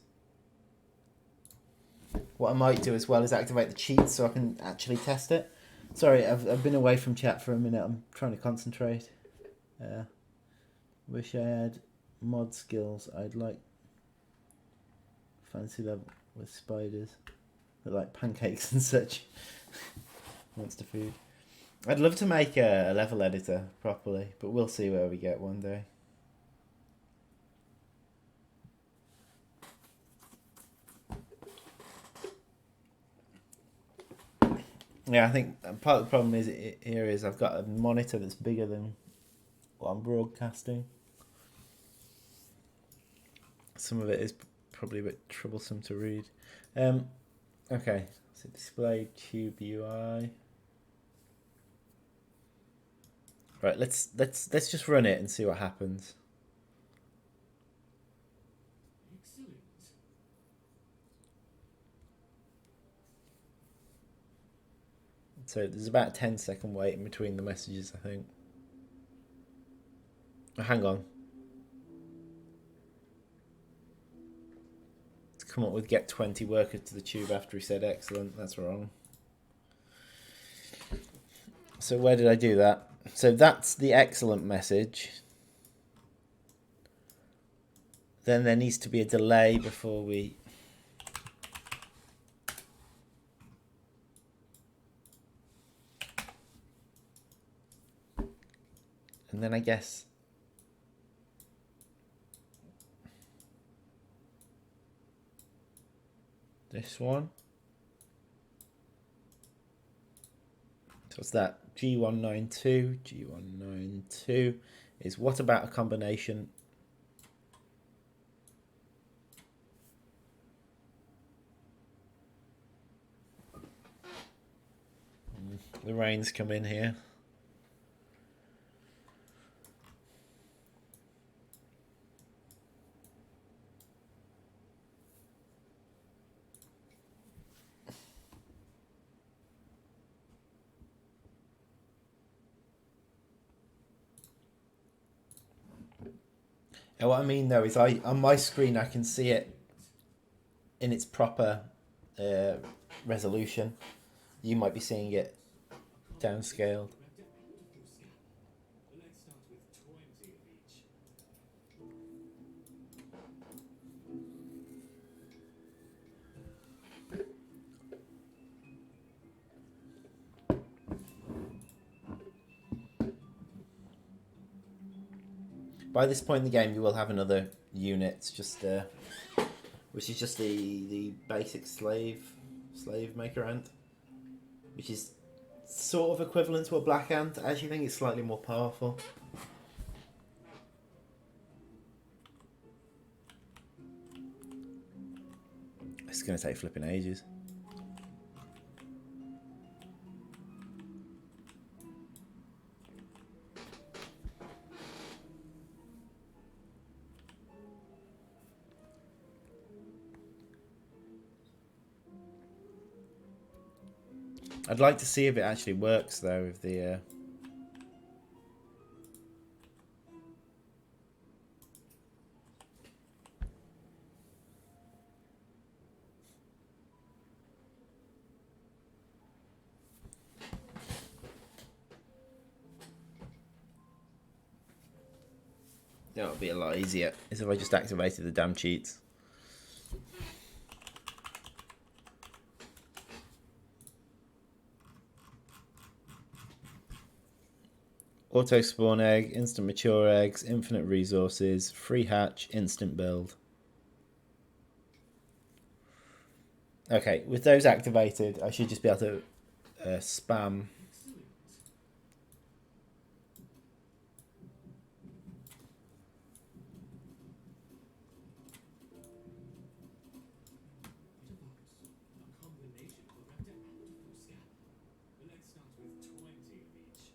What I might do as well is activate the cheats so I can actually test it. Sorry, I've been away from chat for a minute. I'm trying to concentrate. Wish I had mod skills. I'd like fancy level with spiders that like pancakes and such. Monster food. I'd love to make a level editor properly, but we'll see where we get one day. Yeah, I think part of the problem is here is I've got a monitor that's bigger than what I'm broadcasting. Some of it is probably a bit troublesome to read. Okay, so display tube UI. Right, let's just run it and see what happens. Excellent. So there's about a 10-second wait in between the messages, I think. Oh, hang on. It's come up with get 20 workers to the tube after he said excellent. That's wrong. So where did I do that? So that's the excellent message. Then there needs to be a delay before we... And then I guess... this one. So what's that? G192. G192 is what about a combination? The rain's come in here. And what I mean though is on my screen I can see it in its proper resolution. You might be seeing it downscaled. Let's start with 20 of each. By this point in the game, you will have another unit, just which is just the basic slave maker ant, which is sort of equivalent to a black ant. I actually think it's slightly more powerful. It's going to take flipping ages. I'd like to see if it actually works though with the that would be a lot easier is if I just activated the damn cheats. Auto spawn egg, instant mature eggs, infinite resources, free hatch, instant build. Okay, with those activated, I should just be able to spam. A combination of a raptor and a fusca. Let's start with 20 of each.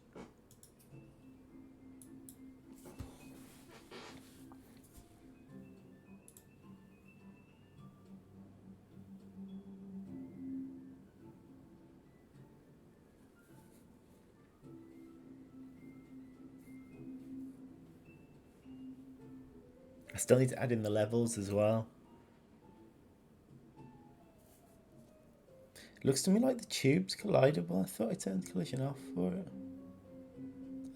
I still need to add in the levels as well. It looks to me like the tube's collidable. I thought I turned collision off for it.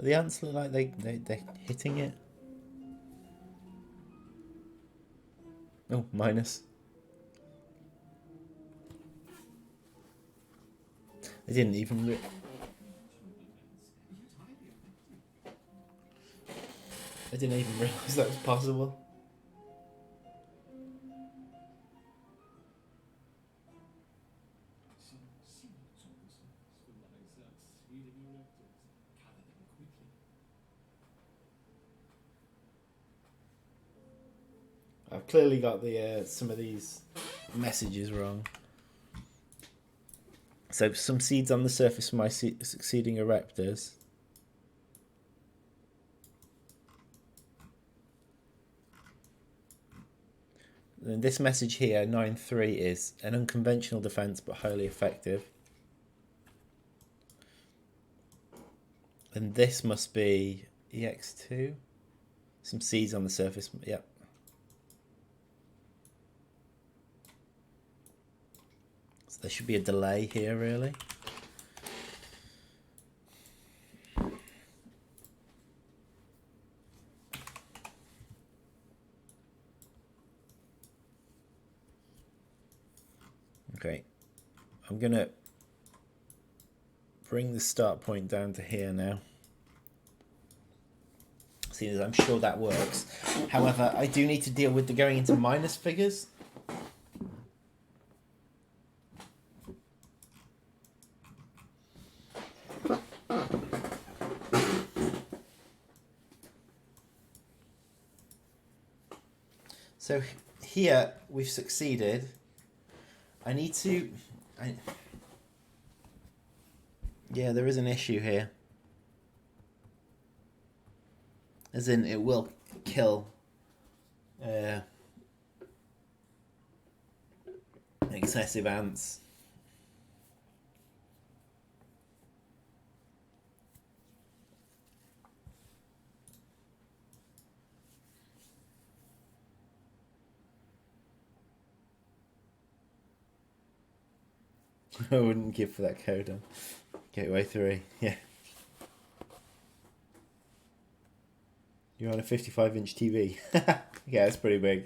The ants look like they're hitting it. Oh, minus. I didn't even... I didn't even realise that was possible. I've clearly got the some of these messages wrong. So some seeds on the surface for my succeeding ereptors. And this message here, 9.3, is an unconventional defense but highly effective. And this must be EX2. Some seeds on the surface, yep. So there should be a delay here, really. Okay, I'm going to bring the start point down to here now. See, as I'm sure that works. However, I do need to deal with the going into minus figures. So here we've succeeded. I need to... Yeah, there is an issue here. As in, it will kill excessive ants. I wouldn't give for that code on Gateway 3. Yeah. You're on a 55-inch TV. Yeah, it's pretty big.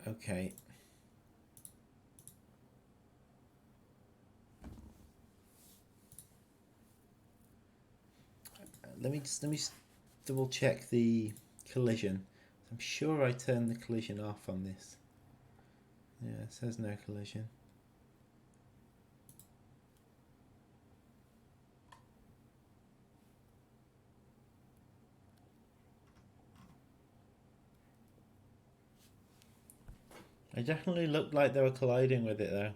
Okay. Let me just double check the collision. I'm sure I turned the collision off on this. Yeah, it says no collision. It definitely looked like they were colliding with it though.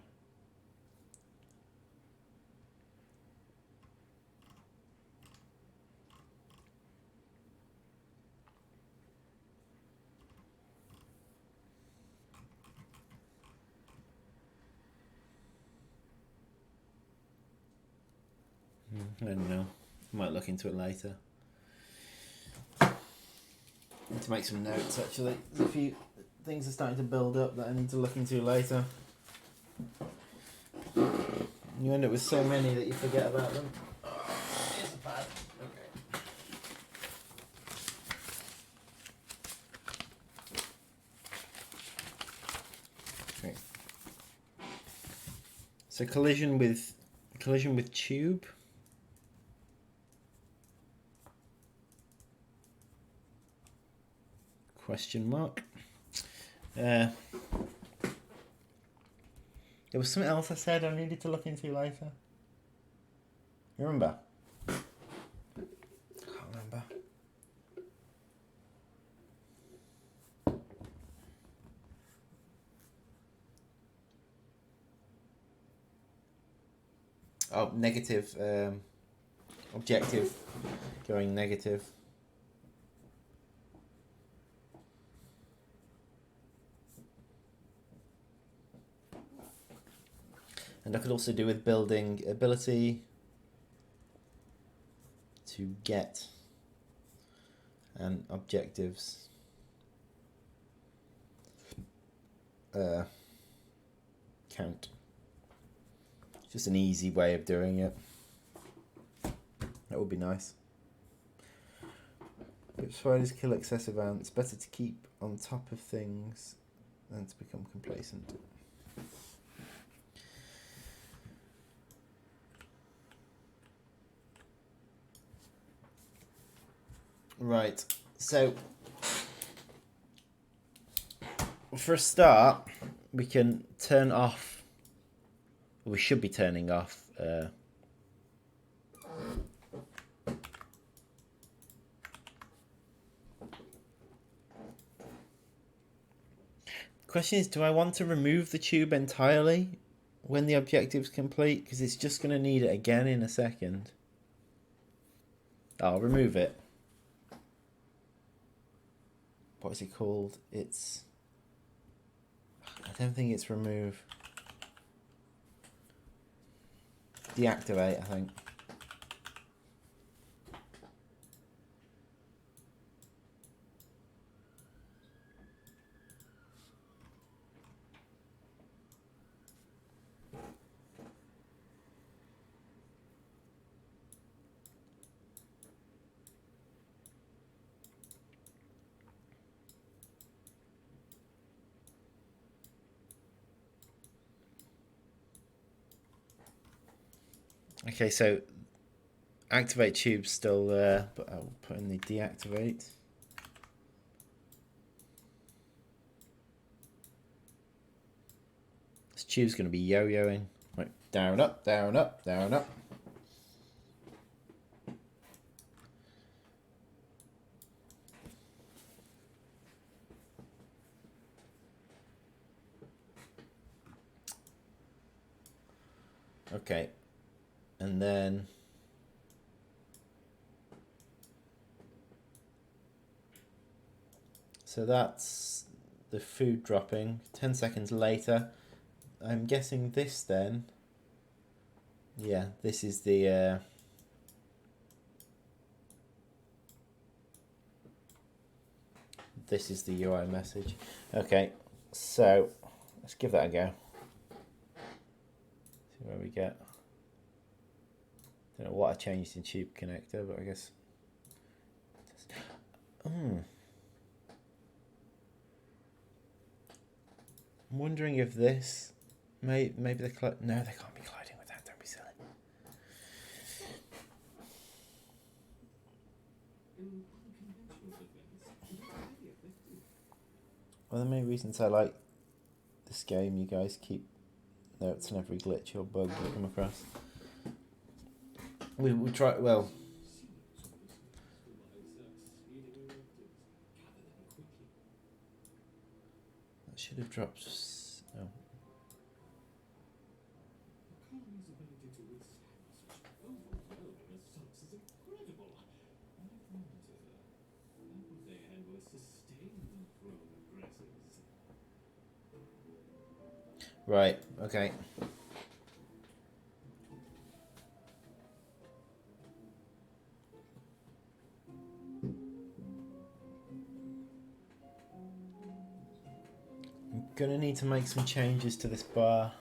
I don't know. Might look into it later. Need to make some notes actually. There's a few things are starting to build up that I need to look into later. You end up with so many that you forget about them. Oh, here's a pad. Okay. So collision with tube. Question mark. There was something else I said I needed to look into later. You remember? I can't remember. Oh, negative. Objective going negative. And I could also do with building ability to get and objectives. Count. Just an easy way of doing it. That would be nice. If spiders kill excessive ants, better to keep on top of things than to become complacent. Right, So, for a start, we can turn off. We should be turning off. Question is, do I want to remove the tube entirely when the objective's complete? Because it's just going to need it again in a second. I'll remove it. What is it called? It's... I don't think it's remove. Deactivate, I think. Okay, so activate tube's still there, but I'll put in the deactivate. This tube's going to be yo-yoing. Right, down, up, down, up, down, up. Okay, and then so that's the food dropping. 10 seconds later, I'm guessing this then. Yeah, this is the this is the UI message. Okay, so let's give that a go. See where we get. Don't know what I changed in tube connector, but I guess. I'm wondering if this maybe the no, they can't be colliding with that. Don't be silly. One of the main reasons I like this game, you guys keep notes on every glitch or bug you come across. We try, well, that should have dropped. Oh. Right, okay. I'm gonna need to make some changes to this bar.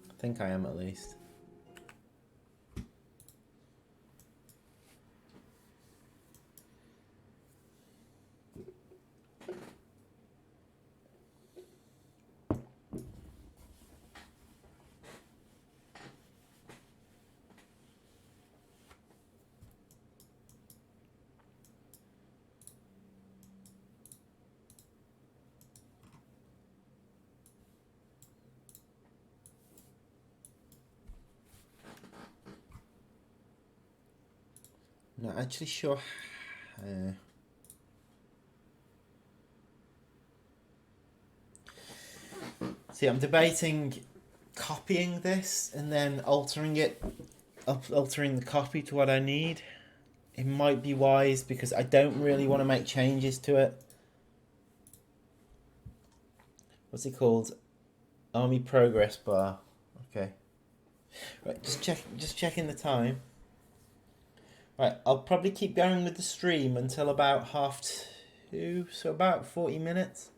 I think I am at least. Not actually sure. See, I'm debating copying this and then altering the copy to what I need. It might be wise because I don't really want to make changes to it. What's it called? Army progress bar. Okay. Right, just checking the time. Right, I'll probably keep going with the stream until about 2:30, so about 40 minutes.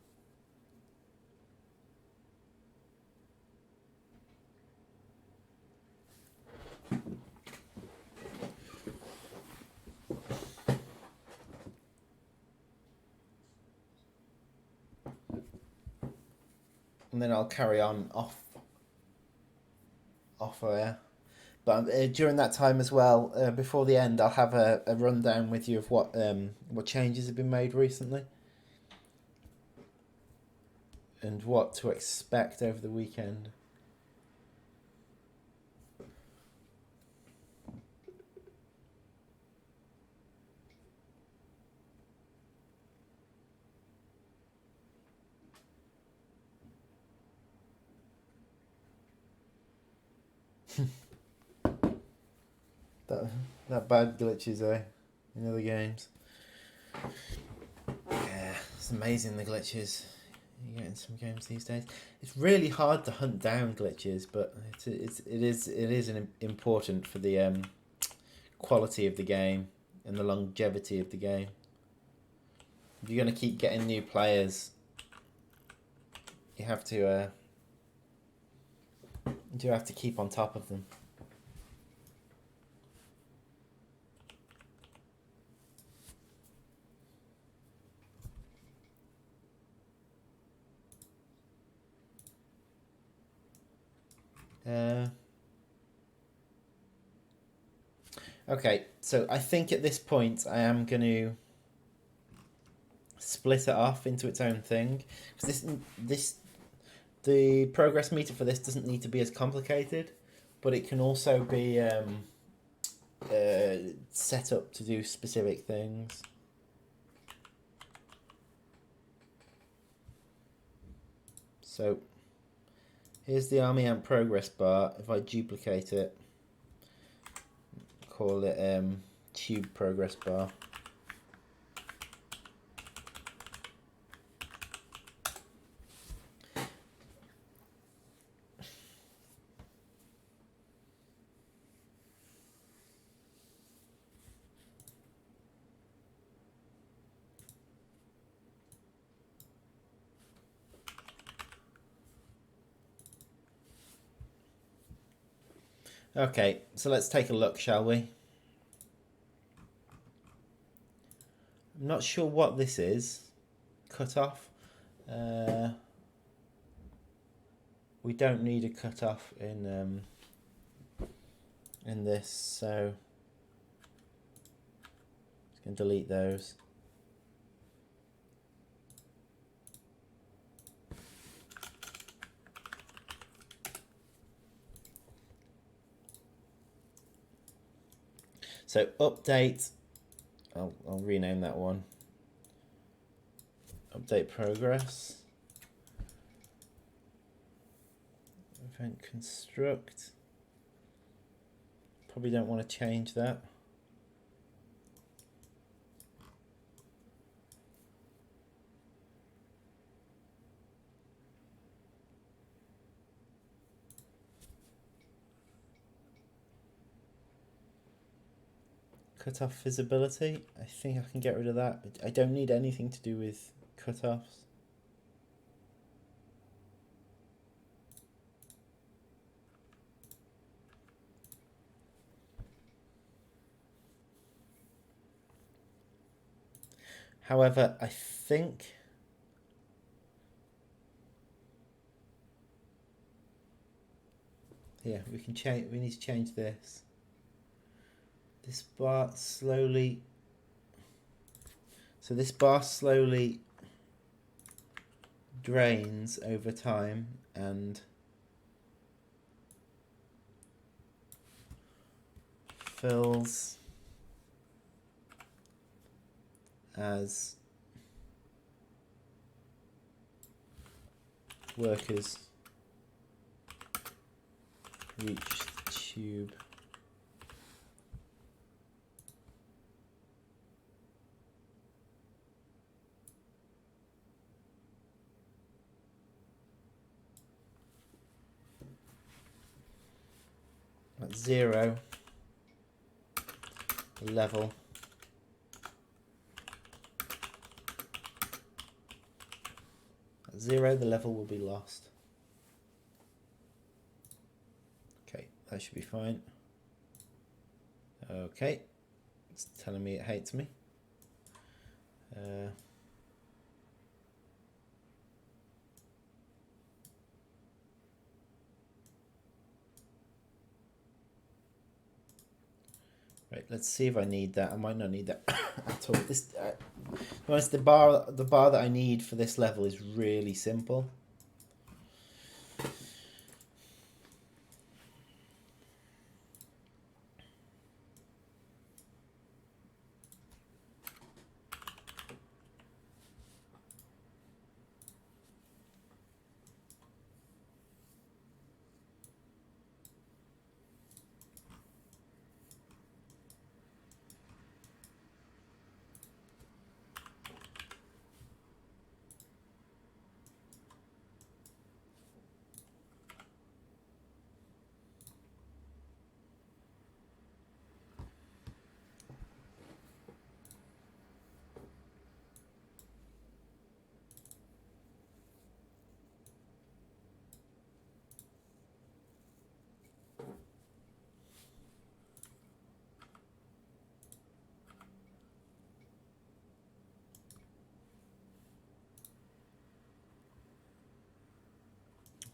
and then I'll carry on off air. But during that time as well, before the end, I'll have a rundown with you of what changes have been made recently and what to expect over the weekend. That bad glitches in other games. Yeah, it's amazing the glitches you get in some games these days. It's really hard to hunt down glitches, but it is important for the quality of the game and the longevity of the game. If you're going to keep getting new players, you have to keep on top of them. Okay, so I think at this point I am going to split it off into its own thing, because the progress meter for this doesn't need to be as complicated, but it can also be set up to do specific things. So here's the army amp progress bar. If I duplicate it, call it tube progress bar. Okay, so let's take a look, shall we? I'm not sure what this is. Cutoff. We don't need a cutoff in this, so just going to delete those. So update, I'll rename that one. Update progress. Event construct. Probably don't want to change that. Cutoff visibility, I think I can get rid of that. I don't need anything to do with cutoffs. However, I think we can change. We need to change this. This bar slowly. So this bar slowly drains over time and fills as workers reach the tube. At 0 level at 0 the level will be lost. Okay, that should be fine. Okay, it's telling me it hates me. Right, let's see if I need that. I might not need that at all. This, honest, the bar that I need for this level is really simple.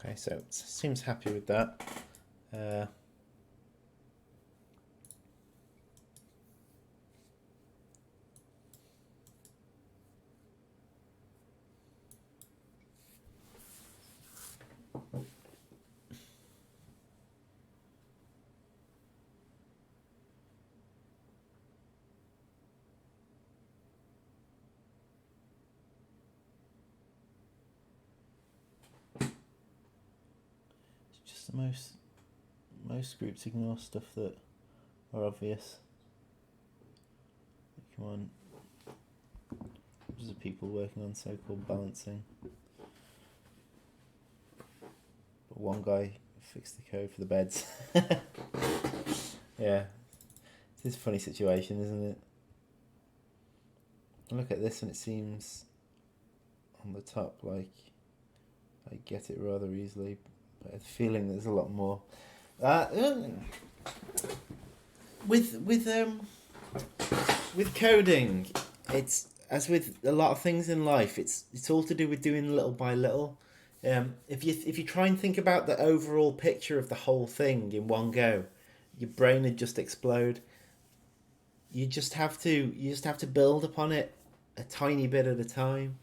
Okay, so it seems happy with that. It's just the most groups ignore stuff that are obvious. Come on. These are people working on so-called balancing. But one guy fixed the code for the beds. Yeah. It's a funny situation, isn't it? I look at this and it seems on the top like I get it rather easily, but I have a feeling there's a lot more. With coding, it's as with a lot of things in life. It's all to do with doing little by little. If you try and think about the overall picture of the whole thing in one go, your brain would just explode. You just have to build upon it a tiny bit at a time.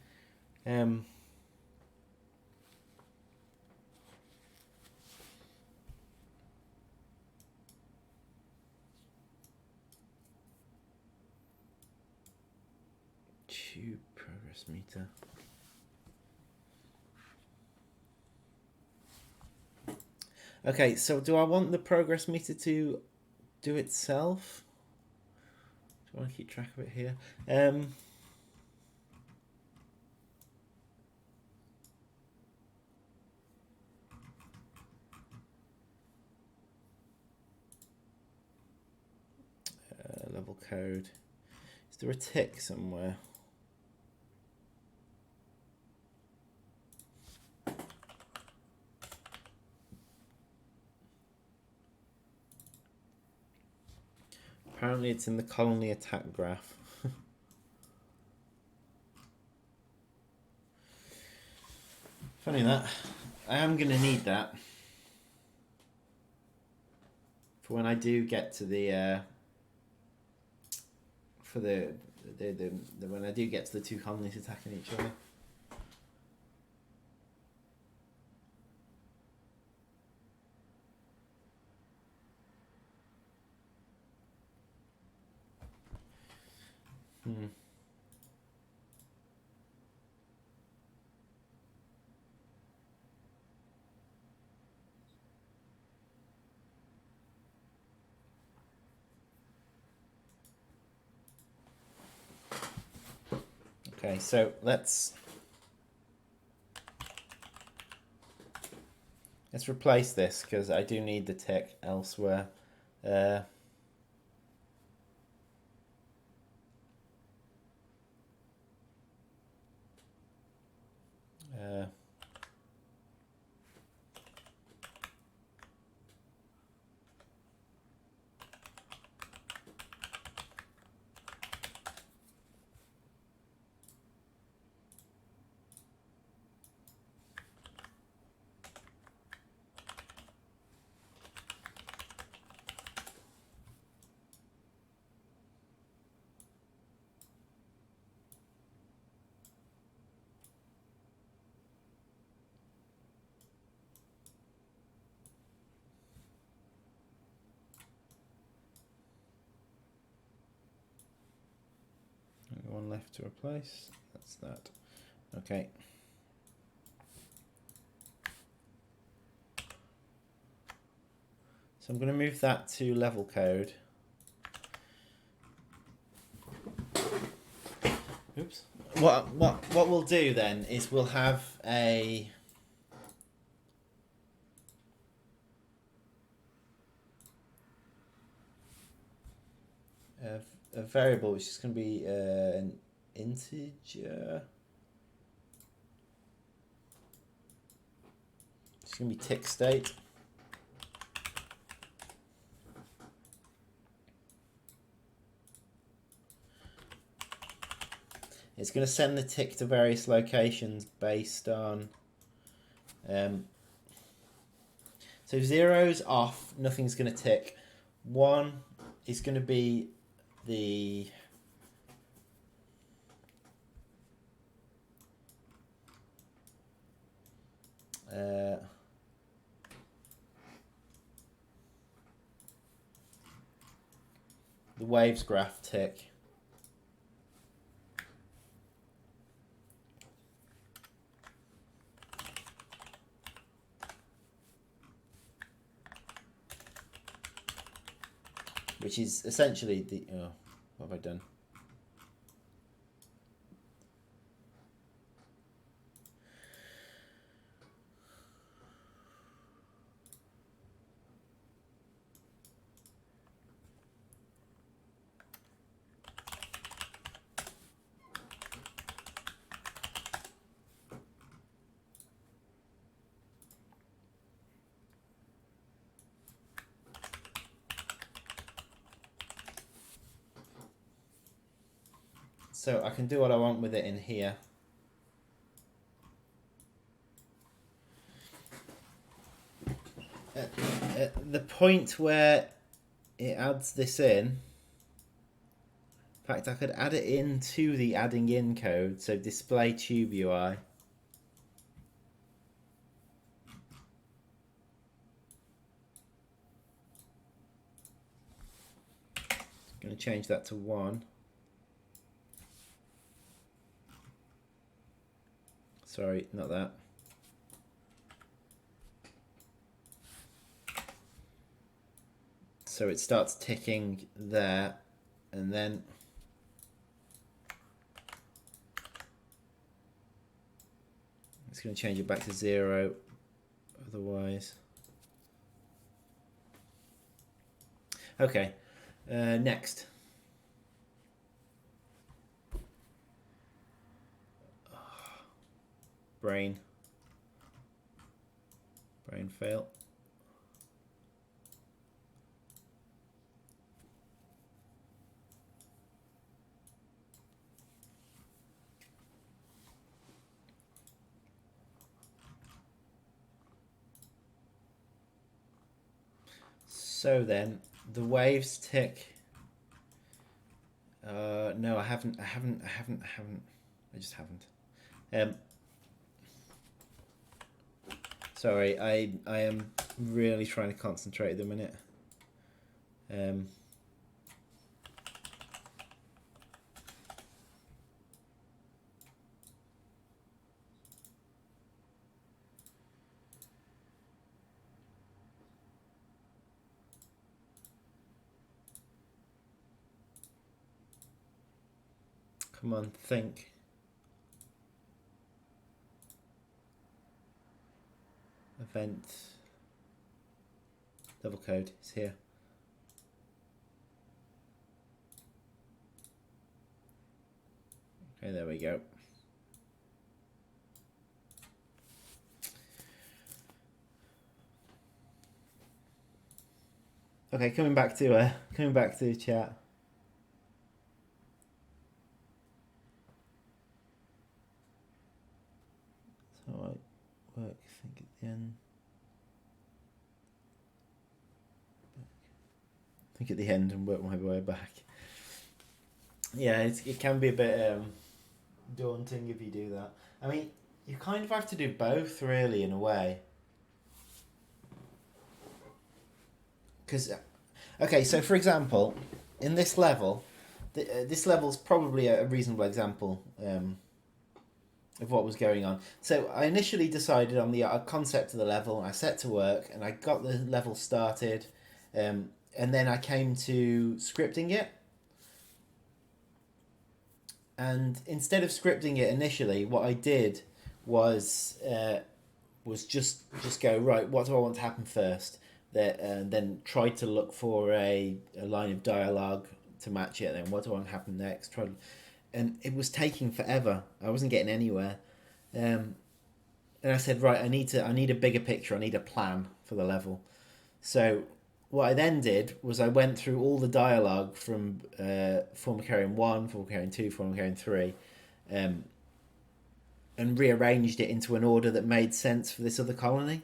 Tube progress meter. Okay, so do I want the progress meter to do itself? Do I want to keep track of it here? Level code. Is there a tick somewhere? Apparently it's in the colony attack graph. Funny that. I am going to need that for when I do get to the when I do get to the two colonies attacking each other. Okay, so let's replace this because I do need the tick elsewhere. one left to replace. That's that. Okay. So I'm going to move that to level code. Oops. What we'll do then is we'll have a variable which is going to be an integer. It's going to be tick state. It's going to send the tick to various locations based on... so 0's off, nothing's going to tick. 1 is going to be the... the waves graph tick. Which is essentially the... Oh, what have I done? So I can do what I want with it in here. At the point where it adds this in fact, I could add it into the adding in code, so display tube UI. I'm going to change that to 1. Sorry, not that. So it starts ticking there, and then it's going to change it back to 0 otherwise. Okay, next. Brain fail. So then the waves tick. No, I haven't. I just haven't. Sorry, I am really trying to concentrate at the minute. Come on, think. Event level code is here. Okay, there we go. Okay, coming back to the chat. So I work, think at the end. Think at the end and work my way back. Yeah, it can be a bit daunting if you do that. I mean, you kind of have to do both, really, in a way. Because, okay, so for example, in this level, This level's probably a reasonable example of what was going on. So I initially decided on the concept of the level, and I set to work, and I got the level started, and then I came to scripting it. And instead of scripting it initially, what I did was just go, right, what do I want to happen first? Then tried to look for a line of dialogue to match it. Then what do I want to happen next? And it was taking forever. I wasn't getting anywhere. And I said, right, I need a bigger picture. I need a plan for the level. So what I then did was I went through all the dialogue from formicarium 1, formicarium 2, formicarium 3, and rearranged it into an order that made sense for this other colony.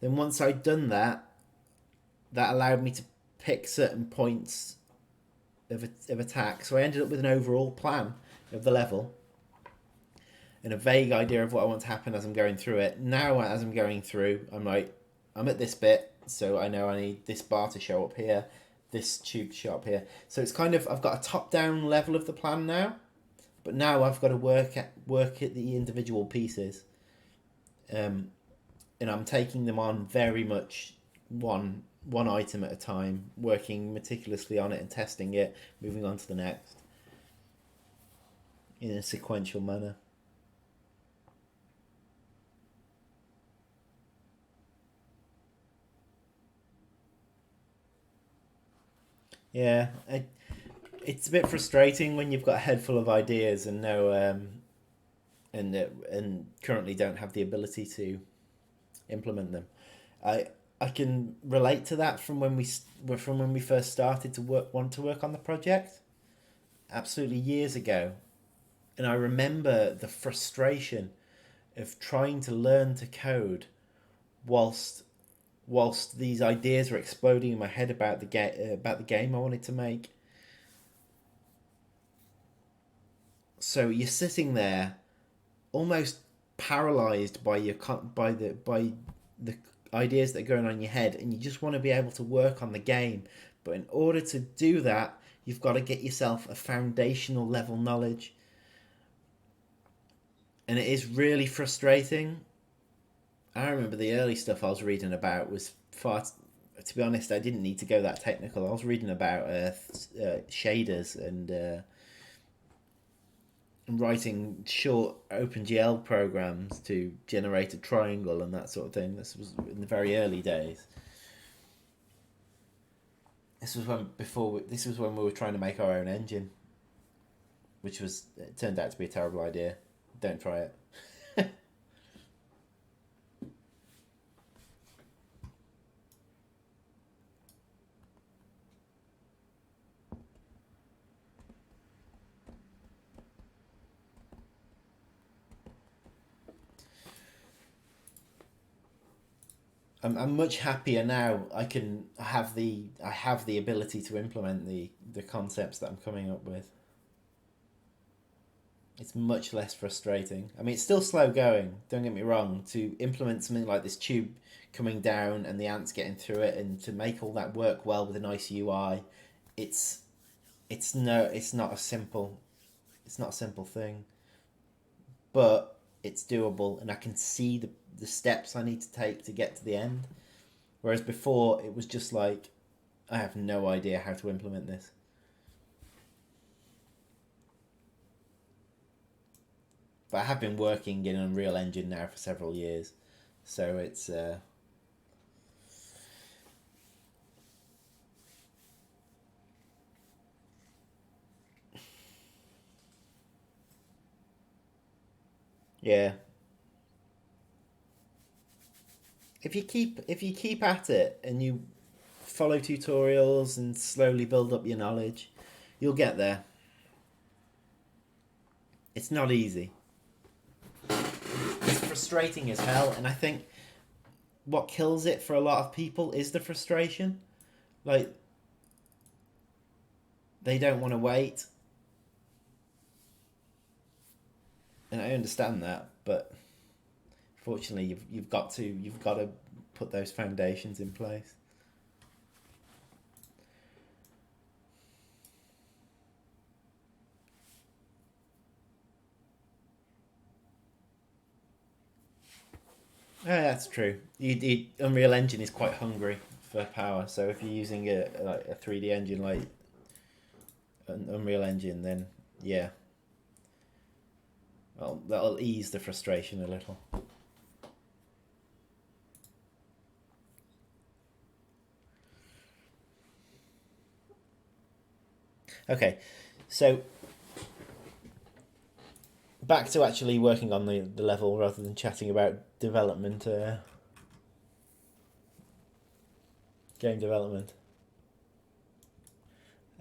Then once I'd done that, that allowed me to pick certain points of attack. So I ended up with an overall plan of the level and a vague idea of what I want to happen as I'm going through it. Now, as I'm going through, I'm like, I'm at this bit, so I know I need this bar to show up here, this tube to show up here. So it's kind of, I've got a top-down level of the plan now, but now I've got to work at the individual pieces, and I'm taking them on very much one item at a time, working meticulously on it and testing it, moving on to the next in a sequential manner. Yeah, it's a bit frustrating when you've got a head full of ideas and and currently don't have the ability to implement them. I can relate to that from when we first started to want to work on the project, absolutely years ago, and I remember the frustration of trying to learn to code whilst these ideas were exploding in my head about the game I wanted to make. So you're sitting there, almost paralyzed by the ideas that are going on in your head, and you just want to be able to work on the game. But in order to do that, you've got to get yourself a foundational level knowledge, and it is really frustrating. I remember the early stuff I was reading about was far. To be honest, I didn't need to go that technical. I was reading about shaders and writing short OpenGL programs to generate a triangle and that sort of thing. This was in the very early days. This was when we were trying to make our own engine, which it turned out to be a terrible idea. Don't try it. I'm much happier now. I have the ability to implement the concepts that I'm coming up with. It's much less frustrating. I mean, it's still slow going. Don't get me wrong. To implement something like this tube coming down and the ants getting through it, and to make all that work well with a nice UI, it's not a simple thing, but it's doable, and I can see the steps I need to take to get to the end. Whereas before, it was just like, I have no idea how to implement this. But I have been working in Unreal Engine now for several years, so it's yeah. If you keep at it and you follow tutorials and slowly build up your knowledge, you'll get there. It's not easy. It's frustrating as hell, and I think what kills it for a lot of people is the frustration. Like, they don't want to wait, and I understand that, but fortunately, you've got to put those foundations in place. Yeah, that's true. Unreal Engine is quite hungry for power, so if you're using a 3D engine like an Unreal Engine, then yeah, well, that'll ease the frustration a little. Okay, so back to actually working on the level rather than chatting about development, game development.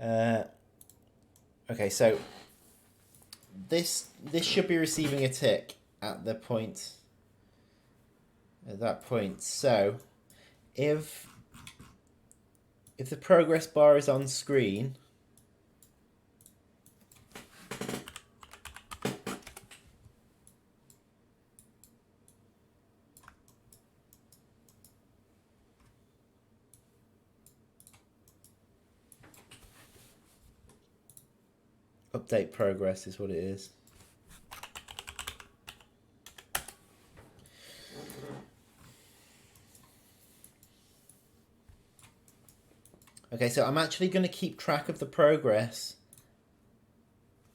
Uh, okay, so this should be receiving a tick at the point at that point. So if the progress bar is on screen, update progress is what it is. Okay, so I'm actually going to keep track of the progress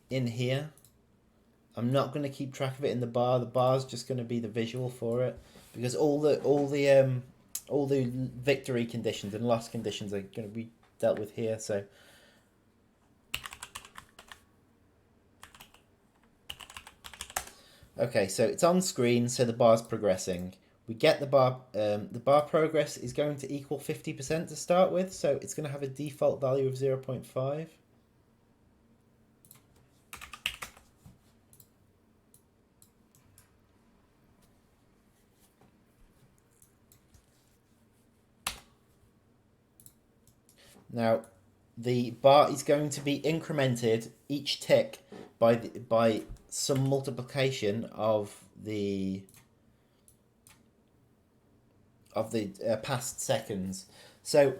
in here. I'm not going to keep track of it in the bar. The bar's just going to be the visual for it, because all the victory conditions and loss conditions are going to be dealt with here. So okay, so it's on screen, so the bar's progressing. We get the bar progress is going to equal 50% to start with, so it's going to have a default value of 0.5. Now, the bar is going to be incremented each tick by some multiplication of the past seconds. So,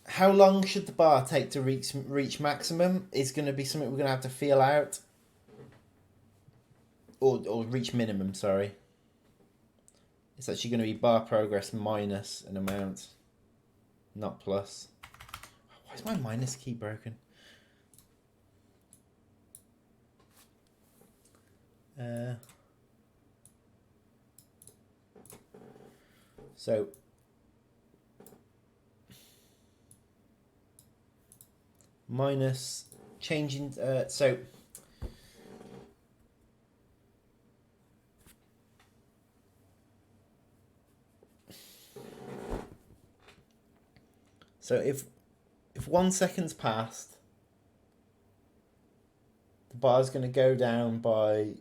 how long should the bar take to reach maximum is going to be something we're going to have to feel out, or reach minimum. Sorry, it's actually going to be bar progress minus an amount, not plus. Why is my minus key broken? So minus changing. So if 1 second's passed, the bar's going to go down by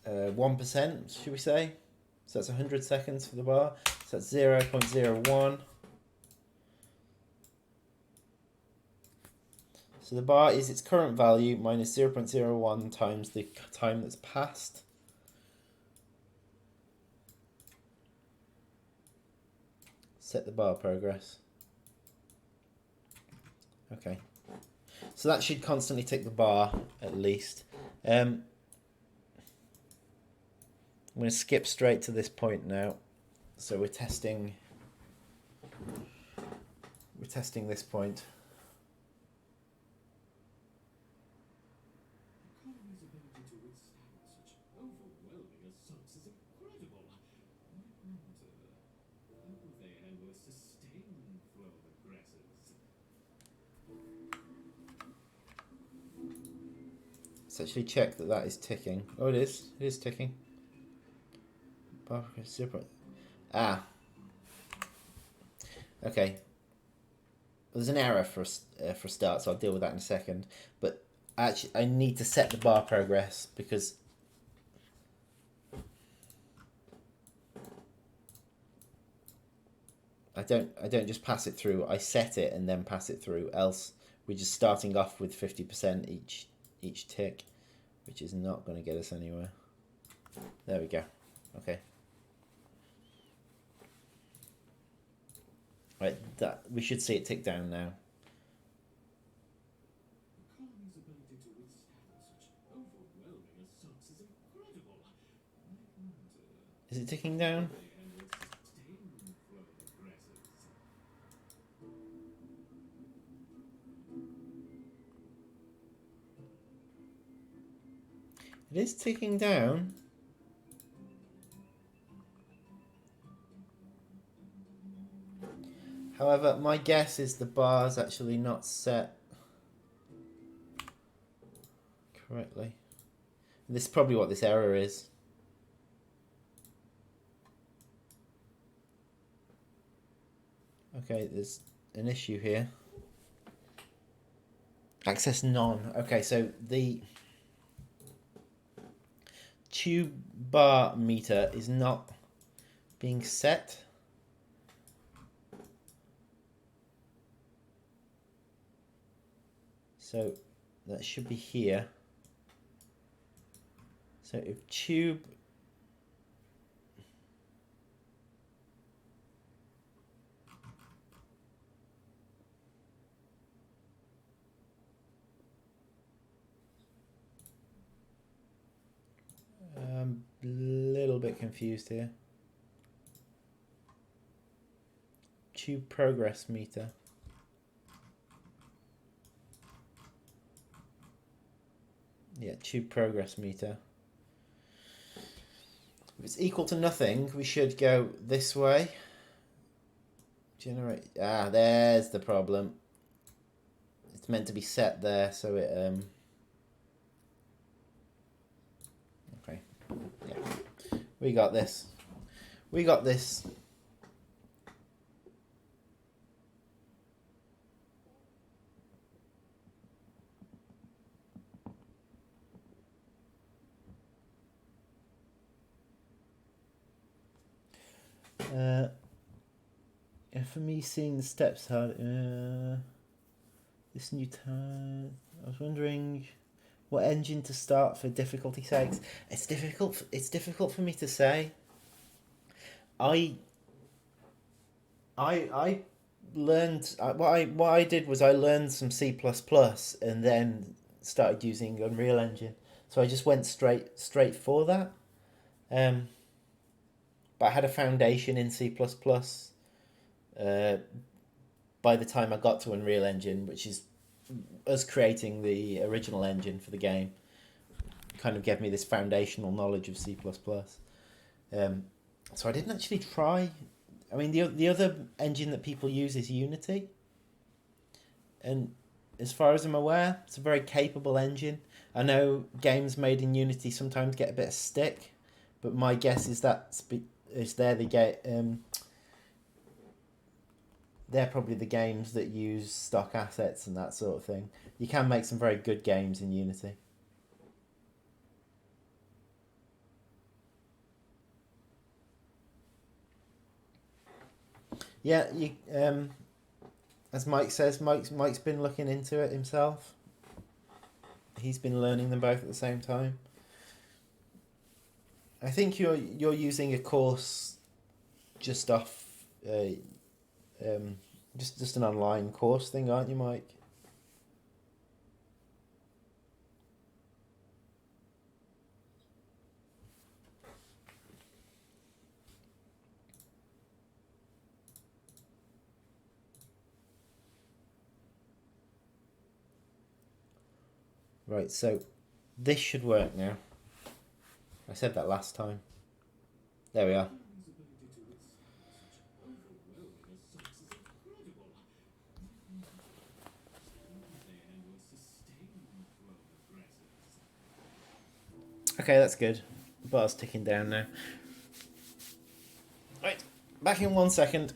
1%, should we say? So that's 100 seconds for the bar. So that's 0.01. So the bar is its current value minus 0.01 times the time that's passed. Set the bar progress. Okay. So that should constantly tick the bar, at least. I'm going to skip straight to this point now. So we're testing this point. Economy's ability to withstand such overwhelming assaults is incredible. I wonder, how will they handle a sustained flow of aggressors? Let's actually check that is ticking. Oh, it is. It is ticking. Bar progress 0. Ah. Okay. There's an error for a start, so I'll deal with that in a second. But actually, I need to set the bar progress because I don't just pass it through. I set it and then pass it through. Else, we're just starting off with 50% each tick, which is not going to get us anywhere. There we go. Okay. Right, that we should see it tick down now. Economy's ability to withstand Is it ticking down? It is ticking down. However, my guess is the bar's actually not set correctly. This is probably what this error is. Okay, there's an issue here. Access none. Okay, so the tube bar meter is not being set. So that should be here. So if tube I'm a little bit confused here. Tube progress meter. Yeah, tube progress meter. If it's equal to nothing, we should go this way. Generate. Ah, there's the problem. It's meant to be set there, so it okay. Yeah. We got this. We got this. And for me, seeing the steps hard. This new time. I was wondering what engine to start for difficulty sakes. It's difficult. It's difficult for me to say. I learned what I did was I learned some C++ and then started using Unreal Engine. So I just went straight for that. But I had a foundation in C++. By the time I got to Unreal Engine, which is us creating the original engine for the game, kind of gave me this foundational knowledge of C++. So I didn't actually try. I mean, the other engine that people use is Unity. And as far as I'm aware, it's a very capable engine. I know games made in Unity sometimes get a bit of stick, but my guess is that they're probably the games that use stock assets and that sort of thing. You can make some very good games in Unity. Yeah, you as Mike says, Mike's been looking into it himself. He's been learning them both at the same time. I think you're using a course just off, just an online course thing, aren't you, Mike? Right, so this should work now. I said that last time. There we are. Okay, that's good. The bar's ticking down now. Right, back in 1 second.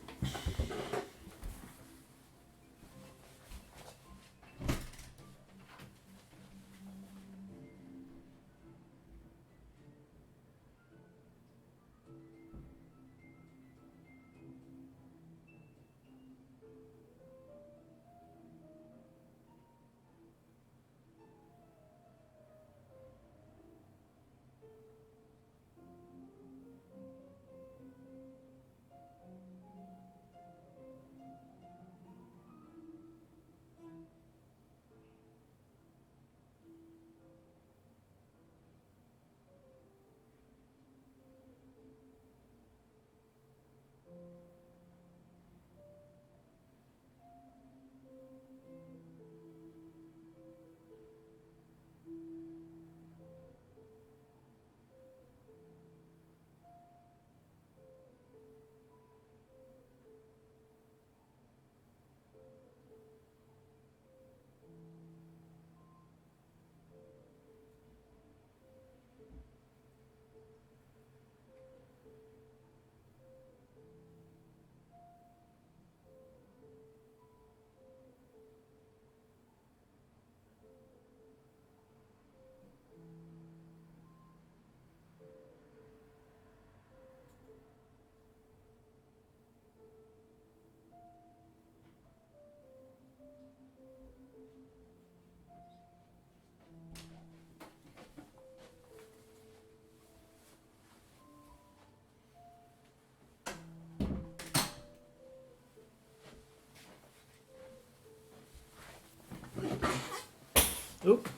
Oop.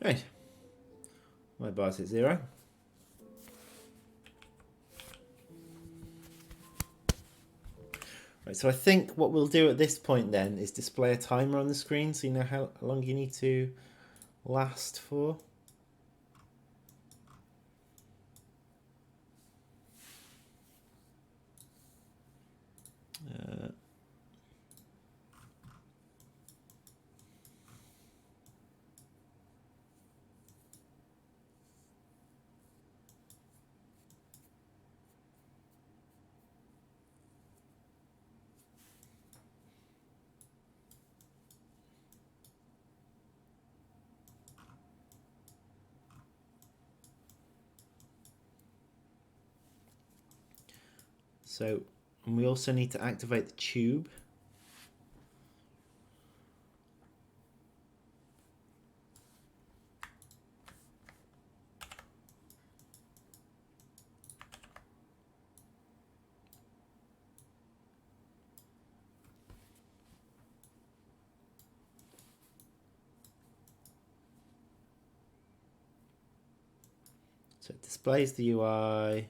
Right. My bar's at 0. Right, so I think what we'll do at this point then is display a timer on the screen so you know how long you need to last for. So, and we also need to activate the tube. So it displays the UI.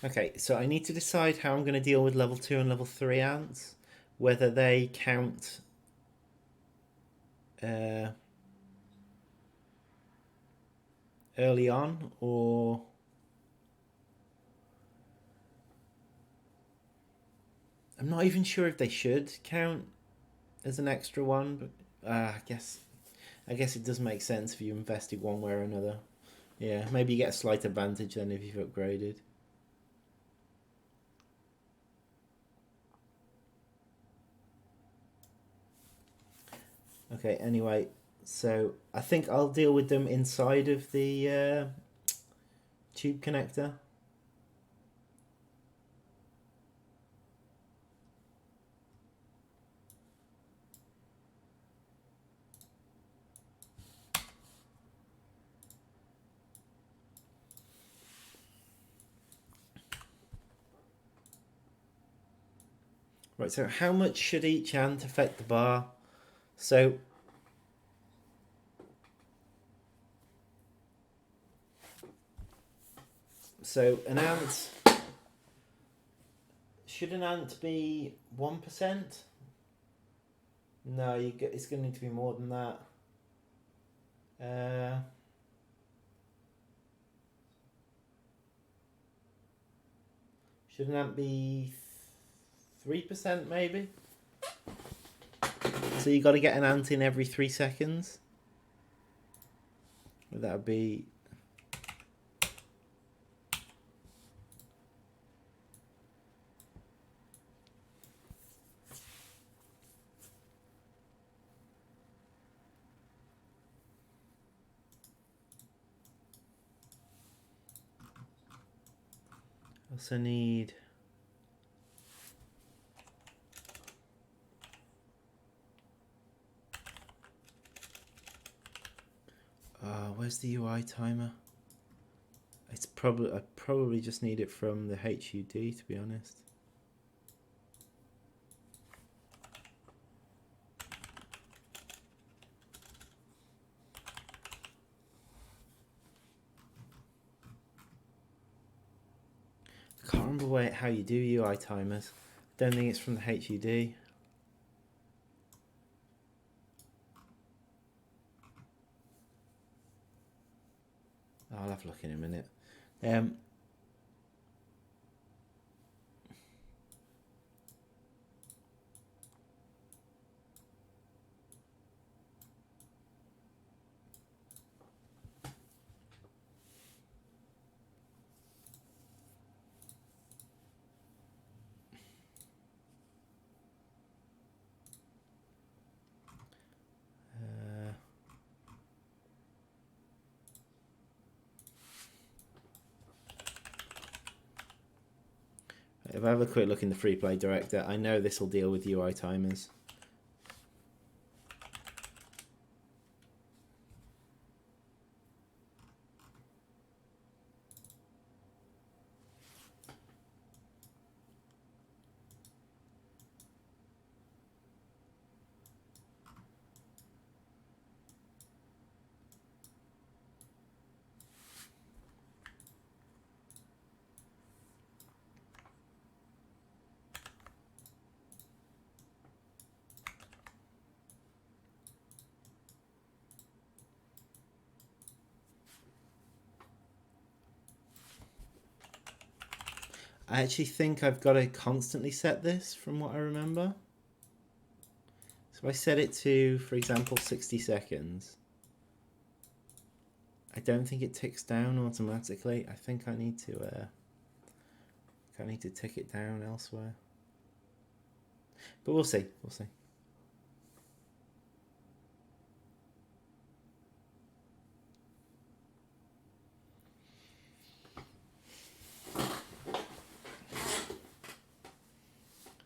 Okay, so I need to decide how I'm going to deal with level 2 and level 3 ants, whether they count early on or I'm not even sure if they should count as an extra one, but I guess it does make sense if you invested one way or another. Yeah, maybe you get a slight advantage then if you've upgraded. Okay, anyway, so I think I'll deal with them inside of the tube connector. Right, so how much should each ant affect the bar? So an ant, should an ant be 1%? No, it's going to need to be more than that. Should an ant be 3% maybe? So you got to get an ant in every 3 seconds. That would be... Also need... where's the UI timer? I probably just need it from the HUD, to be honest. I can't remember how you do UI timers. Don't think it's from the HUD. I'll have a look in a minute. If I have a quick look in the free play director, I know this will deal with UI timers. I actually think I've got to constantly set this from what I remember. So I set it to, for example, 60 seconds. I don't think it ticks down automatically. I think I need to tick it down elsewhere. But we'll see. We'll see.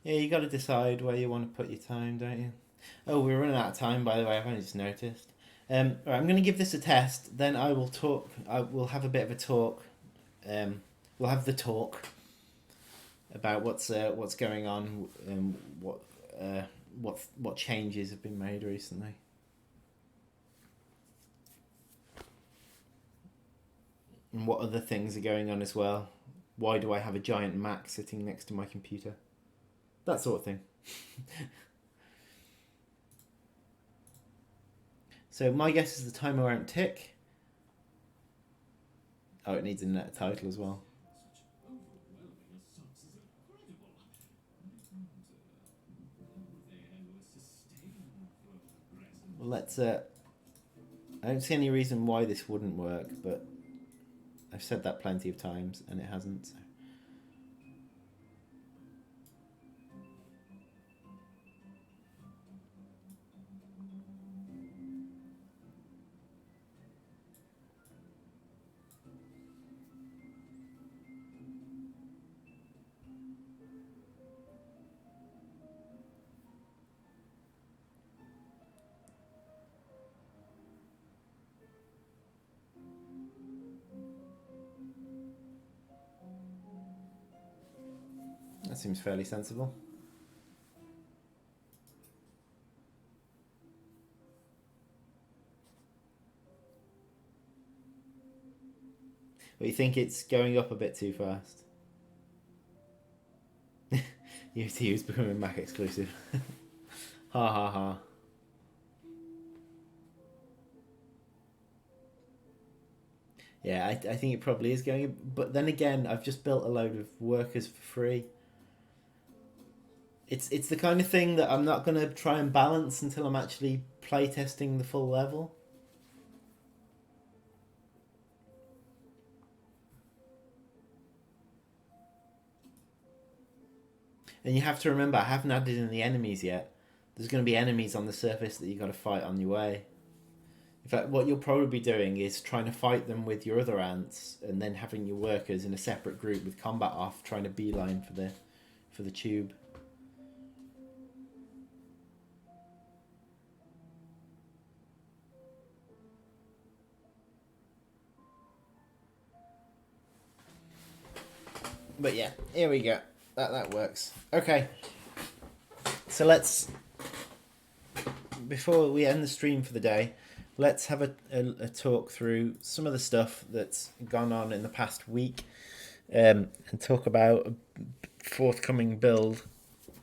Yeah, you got to decide where you want to put your time, don't you? Oh, we're running out of time, by the way. I've only just noticed. Right, I'm going to give this a test. Then I will talk. I will have a bit of a talk. We'll have the talk about what's going on and what changes have been made recently. And what other things are going on as well. Why do I have a giant Mac sitting next to my computer? That sort of thing. So my guess is the timer won't tick. Oh, it needs a net title as well. Well, let's. I don't see any reason why this wouldn't work, but I've said that plenty of times and it hasn't. So. That seems fairly sensible. But you think it's going up a bit too fast? UT is becoming Mac exclusive. Ha ha ha. Yeah, I think it probably is going. But then again, I've just built a load of workers for free. It's the kind of thing that I'm not going to try and balance until I'm actually playtesting the full level. And you have to remember, I haven't added in the enemies yet. There's going to be enemies on the surface that you've got to fight on your way. In fact, what you'll probably be doing is trying to fight them with your other ants, and then having your workers in a separate group with combat off, trying to beeline for the tube. But yeah, here we go. That works. Okay. So let's, before we end the stream for the day, let's have a talk through some of the stuff that's gone on in the past week, and talk about a forthcoming build,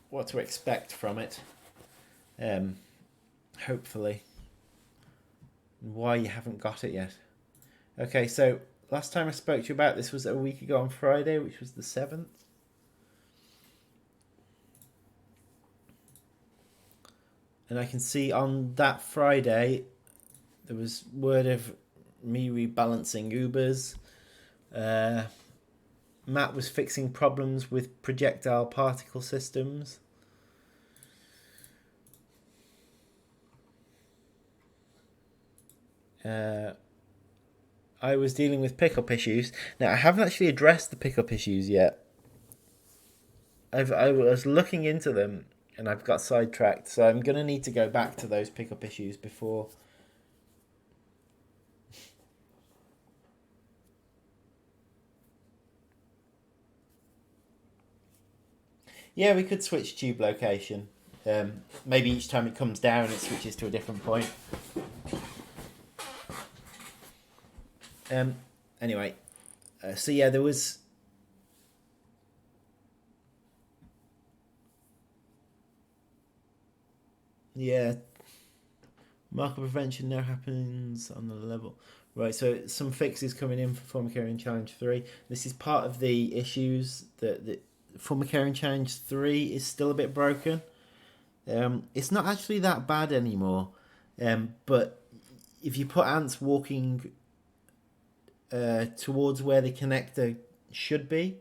what to expect from it, hopefully, and why you haven't got it yet. Okay, so last time I spoke to you about this was a week ago on Friday, which was the 7th. And I can see on that Friday, there was word of me rebalancing Ubers. Matt was fixing problems with projectile particle systems. I was dealing with pickup issues. Now, I haven't actually addressed the pickup issues yet. I was looking into them and I've got sidetracked, so I'm gonna need to go back to those pickup issues before. Yeah, we could switch tube location. Maybe each time it comes down, it switches to a different point. Um, anyway, so yeah, there was. Yeah, marker prevention now happens on the level. Right, so some fixes coming in for Formicarium Challenge 3. This is part of the issues that the Formicarium Challenge 3 is still a bit broken. It's not actually that bad anymore, but if you put ants walking towards where the connector should be,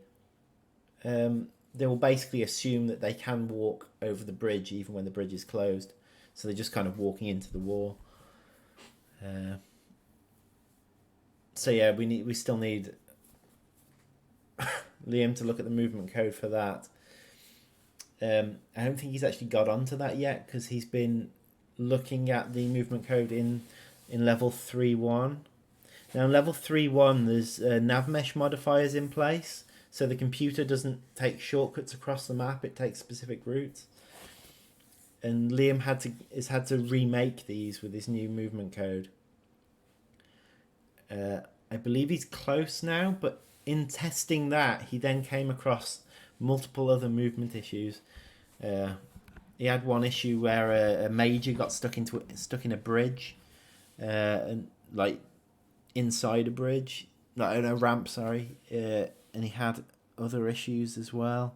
they will basically assume that they can walk over the bridge even when the bridge is closed. So they're just kind of walking into the wall. So yeah, we still need Liam to look at the movement code for that. I don't think he's actually got onto that yet because he's been looking at the movement code in level 3.1. Now in level 3.1 there's nav mesh modifiers in place, so the computer doesn't take shortcuts across the map, it takes specific routes. And Liam has had to remake these with his new movement code. I believe he's close now, but in testing that, he then came across multiple other movement issues. He had one issue where a major got stuck in a bridge, and like inside a bridge, like in a ramp. Sorry, and he had other issues as well.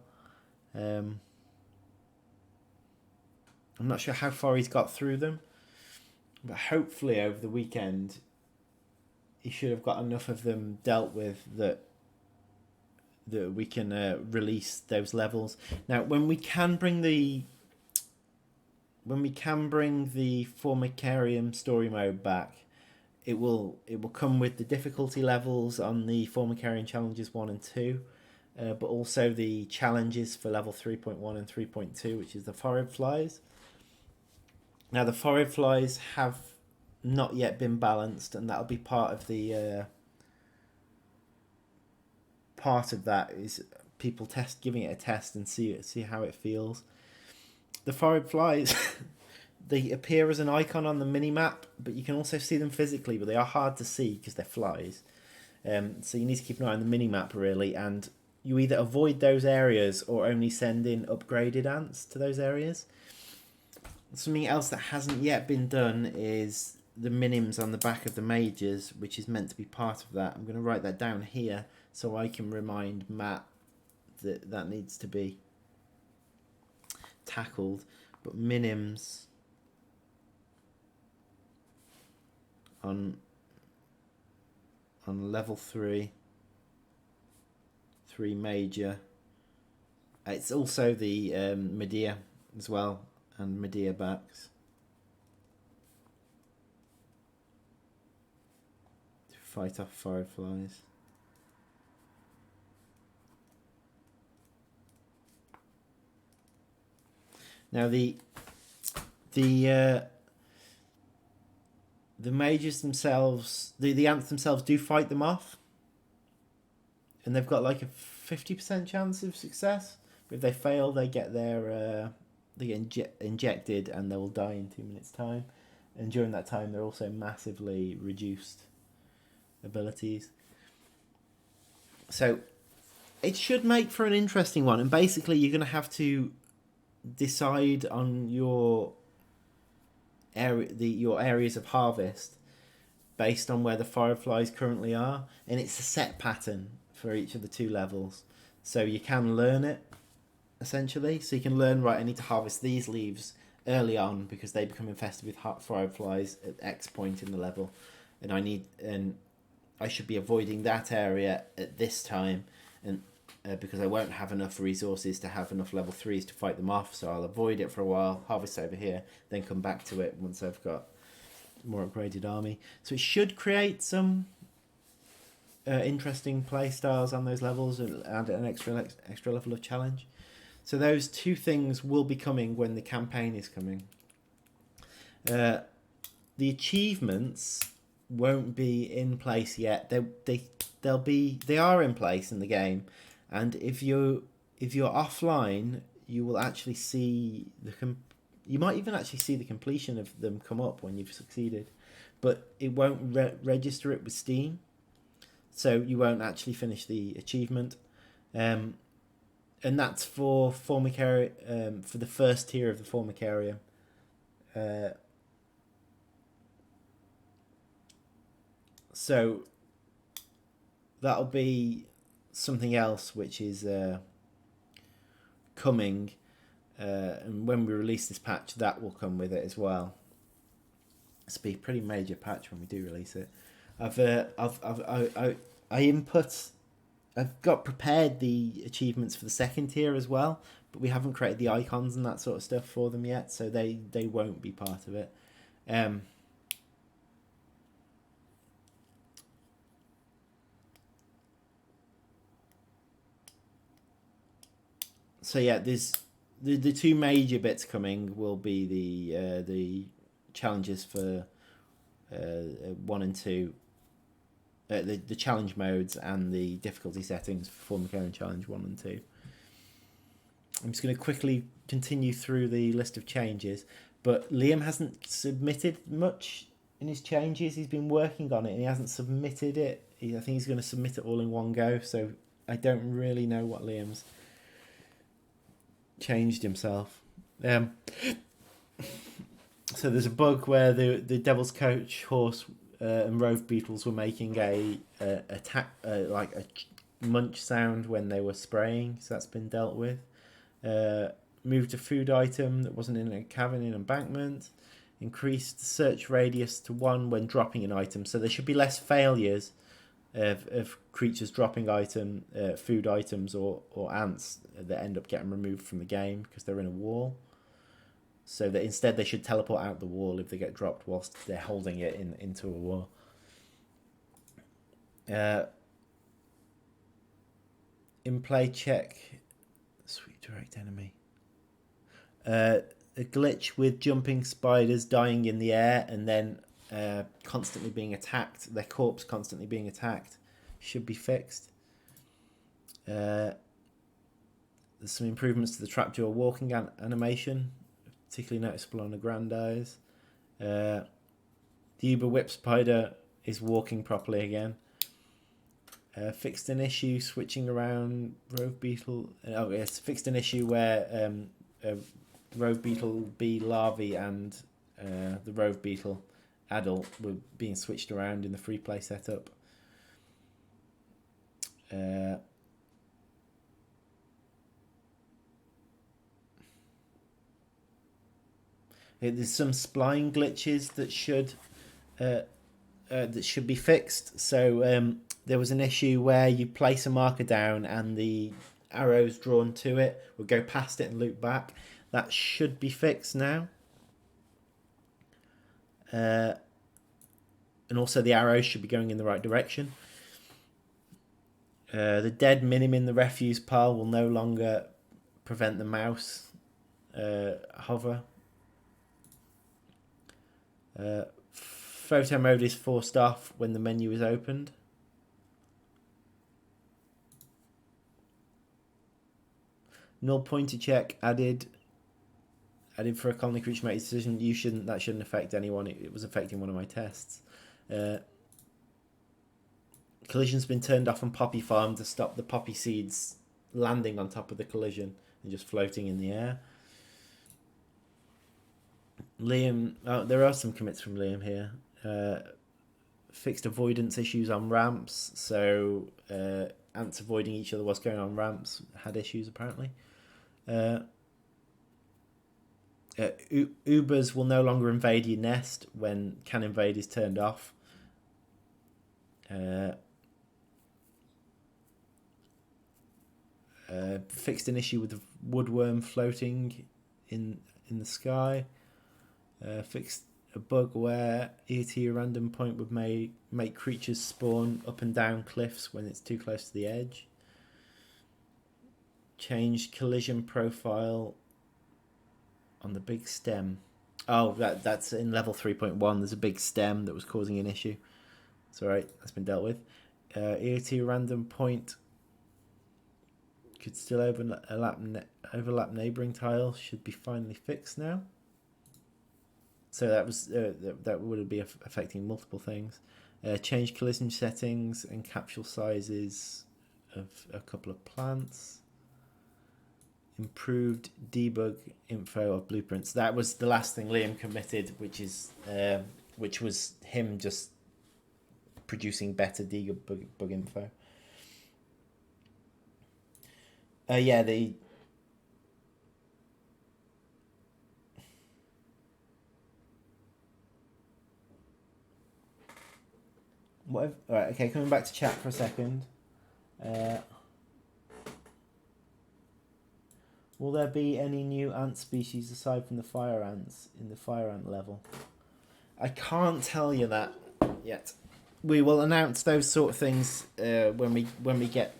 I'm not sure how far he's got through them, but hopefully over the weekend he should have got enough of them dealt with that we can release those levels. Now, when we can bring the formicarium story mode back, it will come with the difficulty levels on the formicarium challenges 1 and 2, but also the challenges for level 3.1 and 3.2, which is the forage flies. Now, the forage flies have not yet been balanced, and that'll be part of the part of that is people giving it a test and see how it feels. The forage flies they appear as an icon on the mini map, but you can also see them physically, but they are hard to see because they're flies. So you need to keep an eye on the mini map really, and you either avoid those areas or only send in upgraded ants to those areas. Something else that hasn't yet been done is the minims on the back of the majors, which is meant to be part of that. I'm going to write that down here so I can remind Matt that needs to be tackled. But minims on level 3 major. It's also the Medea as well, and Medea backs. To fight off fireflies. Now the mages themselves, the ants themselves do fight them off, and they've got like a 50% chance of success. But if they fail, they get injected and they will die in 2 minutes' time. And during that time, they're also massively reduced abilities. So it should make for an interesting one. And basically, you're going to have to decide on your areas of harvest based on where the fireflies currently are, and it's a set pattern for each of the 2 levels, so you can learn it essentially. So you can learn, right, I need to harvest these leaves early on because they become infested with fireflies at X point in the level, and I should be avoiding that area at this time, and because I won't have enough resources to have enough level 3s to fight them off, so I'll avoid it for a while, harvest over here, then come back to it once I've got more upgraded army. So it should create some interesting play styles on those levels and add an extra level of challenge. So those two things will be coming when the campaign is coming. The achievements won't be in place yet. They are in place in the game, and if you're offline, you will actually see you might even actually see the completion of them come up when you've succeeded, but it won't register it with Steam, so you won't actually finish the achievement. And that's for formicarium, for the first tier of the formicarium. So that'll be something else which is coming, and when we release this patch, that will come with it as well. It's be a pretty major patch when we do release it. I've got prepared the achievements for the second tier as well, but we haven't created the icons and that sort of stuff for them yet, so they won't be part of it. So yeah, there's the two major bits coming will be the challenges for 1 and 2. The challenge modes and the difficulty settings for formicarium challenge 1 and 2. I'm just going to quickly continue through the list of changes, but Liam hasn't submitted much in his changes. He's been working on it and he hasn't submitted it. I think he's going to submit it all in one go, so I don't really know what Liam's changed himself. So there's a bug where the Devil's Coach horse and Rove Beetles were making a munch sound when they were spraying, so that's been dealt with. Moved a food item that wasn't in a cavern in embankment. Increased search radius to 1 when dropping an item, so there should be less failures of creatures dropping food items or ants that end up getting removed from the game because they're in a wall. So that instead they should teleport out the wall if they get dropped whilst they're holding it into a wall. In play check, sweet direct enemy. A glitch with jumping spiders dying in the air and then constantly being attacked. Their corpse constantly being attacked should be fixed. There's some improvements to the trapdoor walking animation, particularly noticeable on the Grandeyes. The Uber Whip Spider is walking properly again. Fixed an issue switching around Rove Beetle. Fixed an issue where Rove Beetle bee larvae and the Rove Beetle adult were being switched around in the free play setup. There's some spline glitches that should be fixed. So there was an issue where you place a marker down and the arrows drawn to it would go past it and loop back. That should be fixed now. And also the arrows should be going in the right direction. The dead minim in the refuse pile will no longer prevent the mouse hover. Photo mode is forced off when the menu is opened. Null pointer check added for a colony creature make a decision. That shouldn't affect anyone. It was affecting one of my tests. Collision's been turned off on Poppy Farm to stop the poppy seeds landing on top of the collision and just floating in the air. Liam, there are some commits from Liam here. Fixed avoidance issues on ramps, so ants avoiding each other whilst going on ramps had issues apparently. Ubers will no longer invade your nest when can invade is turned off. Fixed an issue with the woodworm floating in the sky. Fixed a bug where ET a random point would make creatures spawn up and down cliffs when it's too close to the edge. Change collision profile on the big stem. Oh, that's in level 3.1. There's a big stem that was causing an issue. It's alright, that's been dealt with. EOT random point could still overlap neighbouring tiles. Should be finally fixed now. So that was that would be affecting multiple things. Change collision settings and capsule sizes of a couple of plants. Improved debug info of blueprints. That was the last thing Liam committed, which was him just producing better debug info. Yeah, the what? All right, okay. Coming back to chat for a second. Will there be any new ant species aside from the fire ants in the fire ant level? I can't tell you that yet. We will announce those sort of things when we get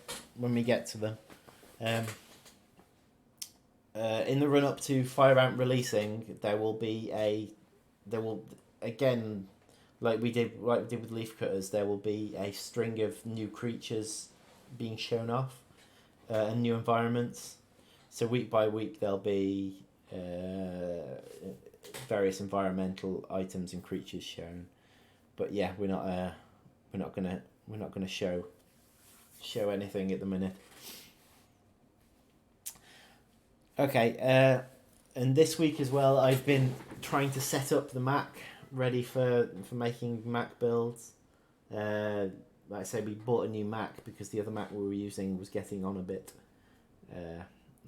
to them. In the run up to fire ant releasing, there will again, like we did with leaf cutters, there will be a string of new creatures being shown off and new environments. So week by week there'll be various environmental items and creatures shown, but yeah, we're not gonna show anything at the minute. Okay, and this week as well, I've been trying to set up the Mac ready for making Mac builds. Like I say, we bought a new Mac because the other Mac we were using was getting on a bit.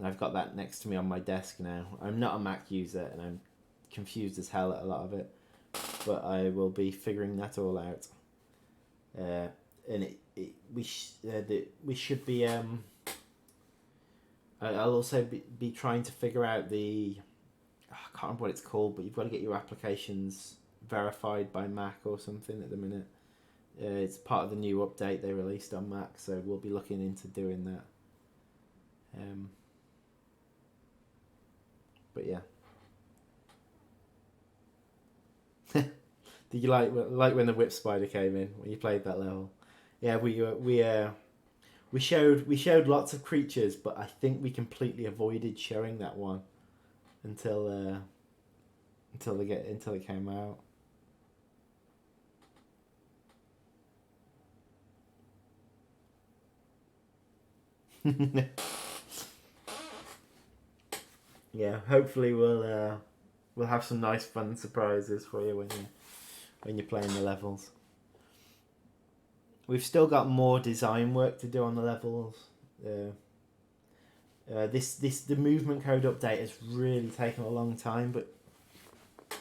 I've got that next to me on my desk now. I'm not a Mac user and I'm confused as hell at a lot of it, but I will be figuring that all out. And we should be. I'll also be trying to figure out I can't remember what it's called, but you've got to get your applications verified by Mac or something at the minute. It's part of the new update they released on Mac, so we'll be looking into doing that. But yeah. Did you like when the whip spider came in when you played that level? Yeah, we showed lots of creatures, but I think we completely avoided showing that one until it came out. Yeah, hopefully we'll have some nice fun surprises for you when you're playing the levels. We've still got more design work to do on the levels. The movement code update has really taken a long time, but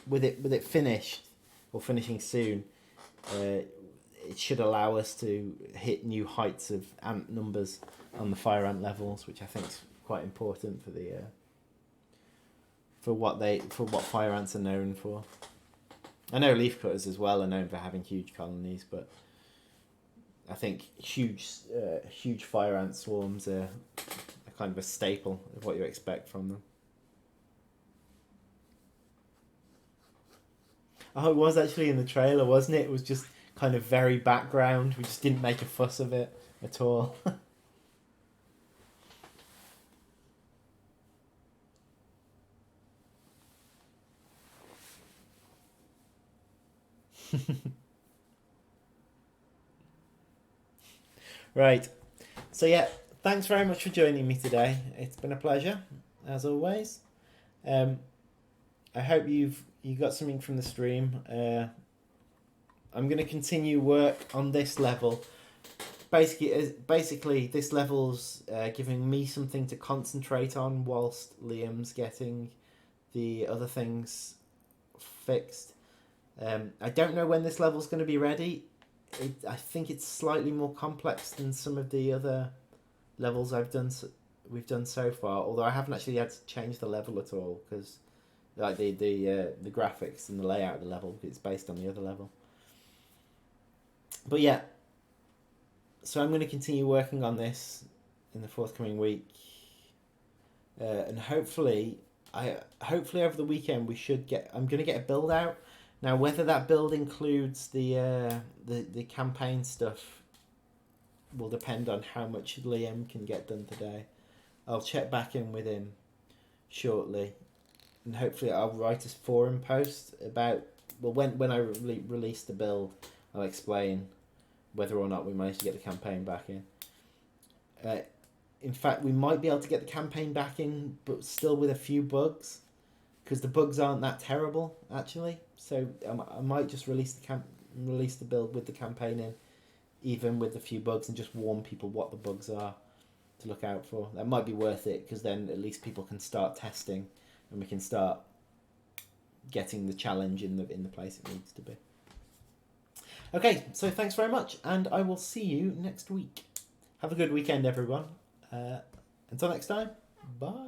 with it finished or finishing soon, it should allow us to hit new heights of ant numbers on the fire ant levels, which I think is quite important for what fire ants are known for. I know leaf cutters as well are known for having huge colonies, but I think huge fire ant swarms are kind of a staple of what you expect from them. Oh, it was actually in the trailer, wasn't it? It was just kind of very background. We just didn't make a fuss of it at all. Right. So yeah, thanks very much for joining me today. It's been a pleasure, as always. I hope you got something from the stream. I'm going to continue work on this level. Basically, this level's giving me something to concentrate on whilst Liam's getting the other things fixed. I don't know when this level's going to be ready. I think it's slightly more complex than some of the other levels we've done so far. Although I haven't actually had to change the level at all because, like the graphics and the layout of the level, it's based on the other level. But yeah, so I'm going to continue working on this in the forthcoming week. and hopefully over the weekend we should get. I'm gonna get a build out. Now whether that build includes the campaign stuff will depend on how much Liam can get done today. I'll check back in with him shortly, and hopefully I'll write a forum post about, well, when I release the build, I'll explain whether or not we managed to get the campaign back in. In fact, we might be able to get the campaign back in, but still with a few bugs, because the bugs aren't that terrible actually. So I might just release the build with the campaign in, even with a few bugs, and just warn people what the bugs are to look out for. That might be worth it, because then at least people can start testing, and we can start getting the challenge in the place it needs to be. Okay, so thanks very much, and I will see you next week. Have a good weekend, everyone. Until next time, bye.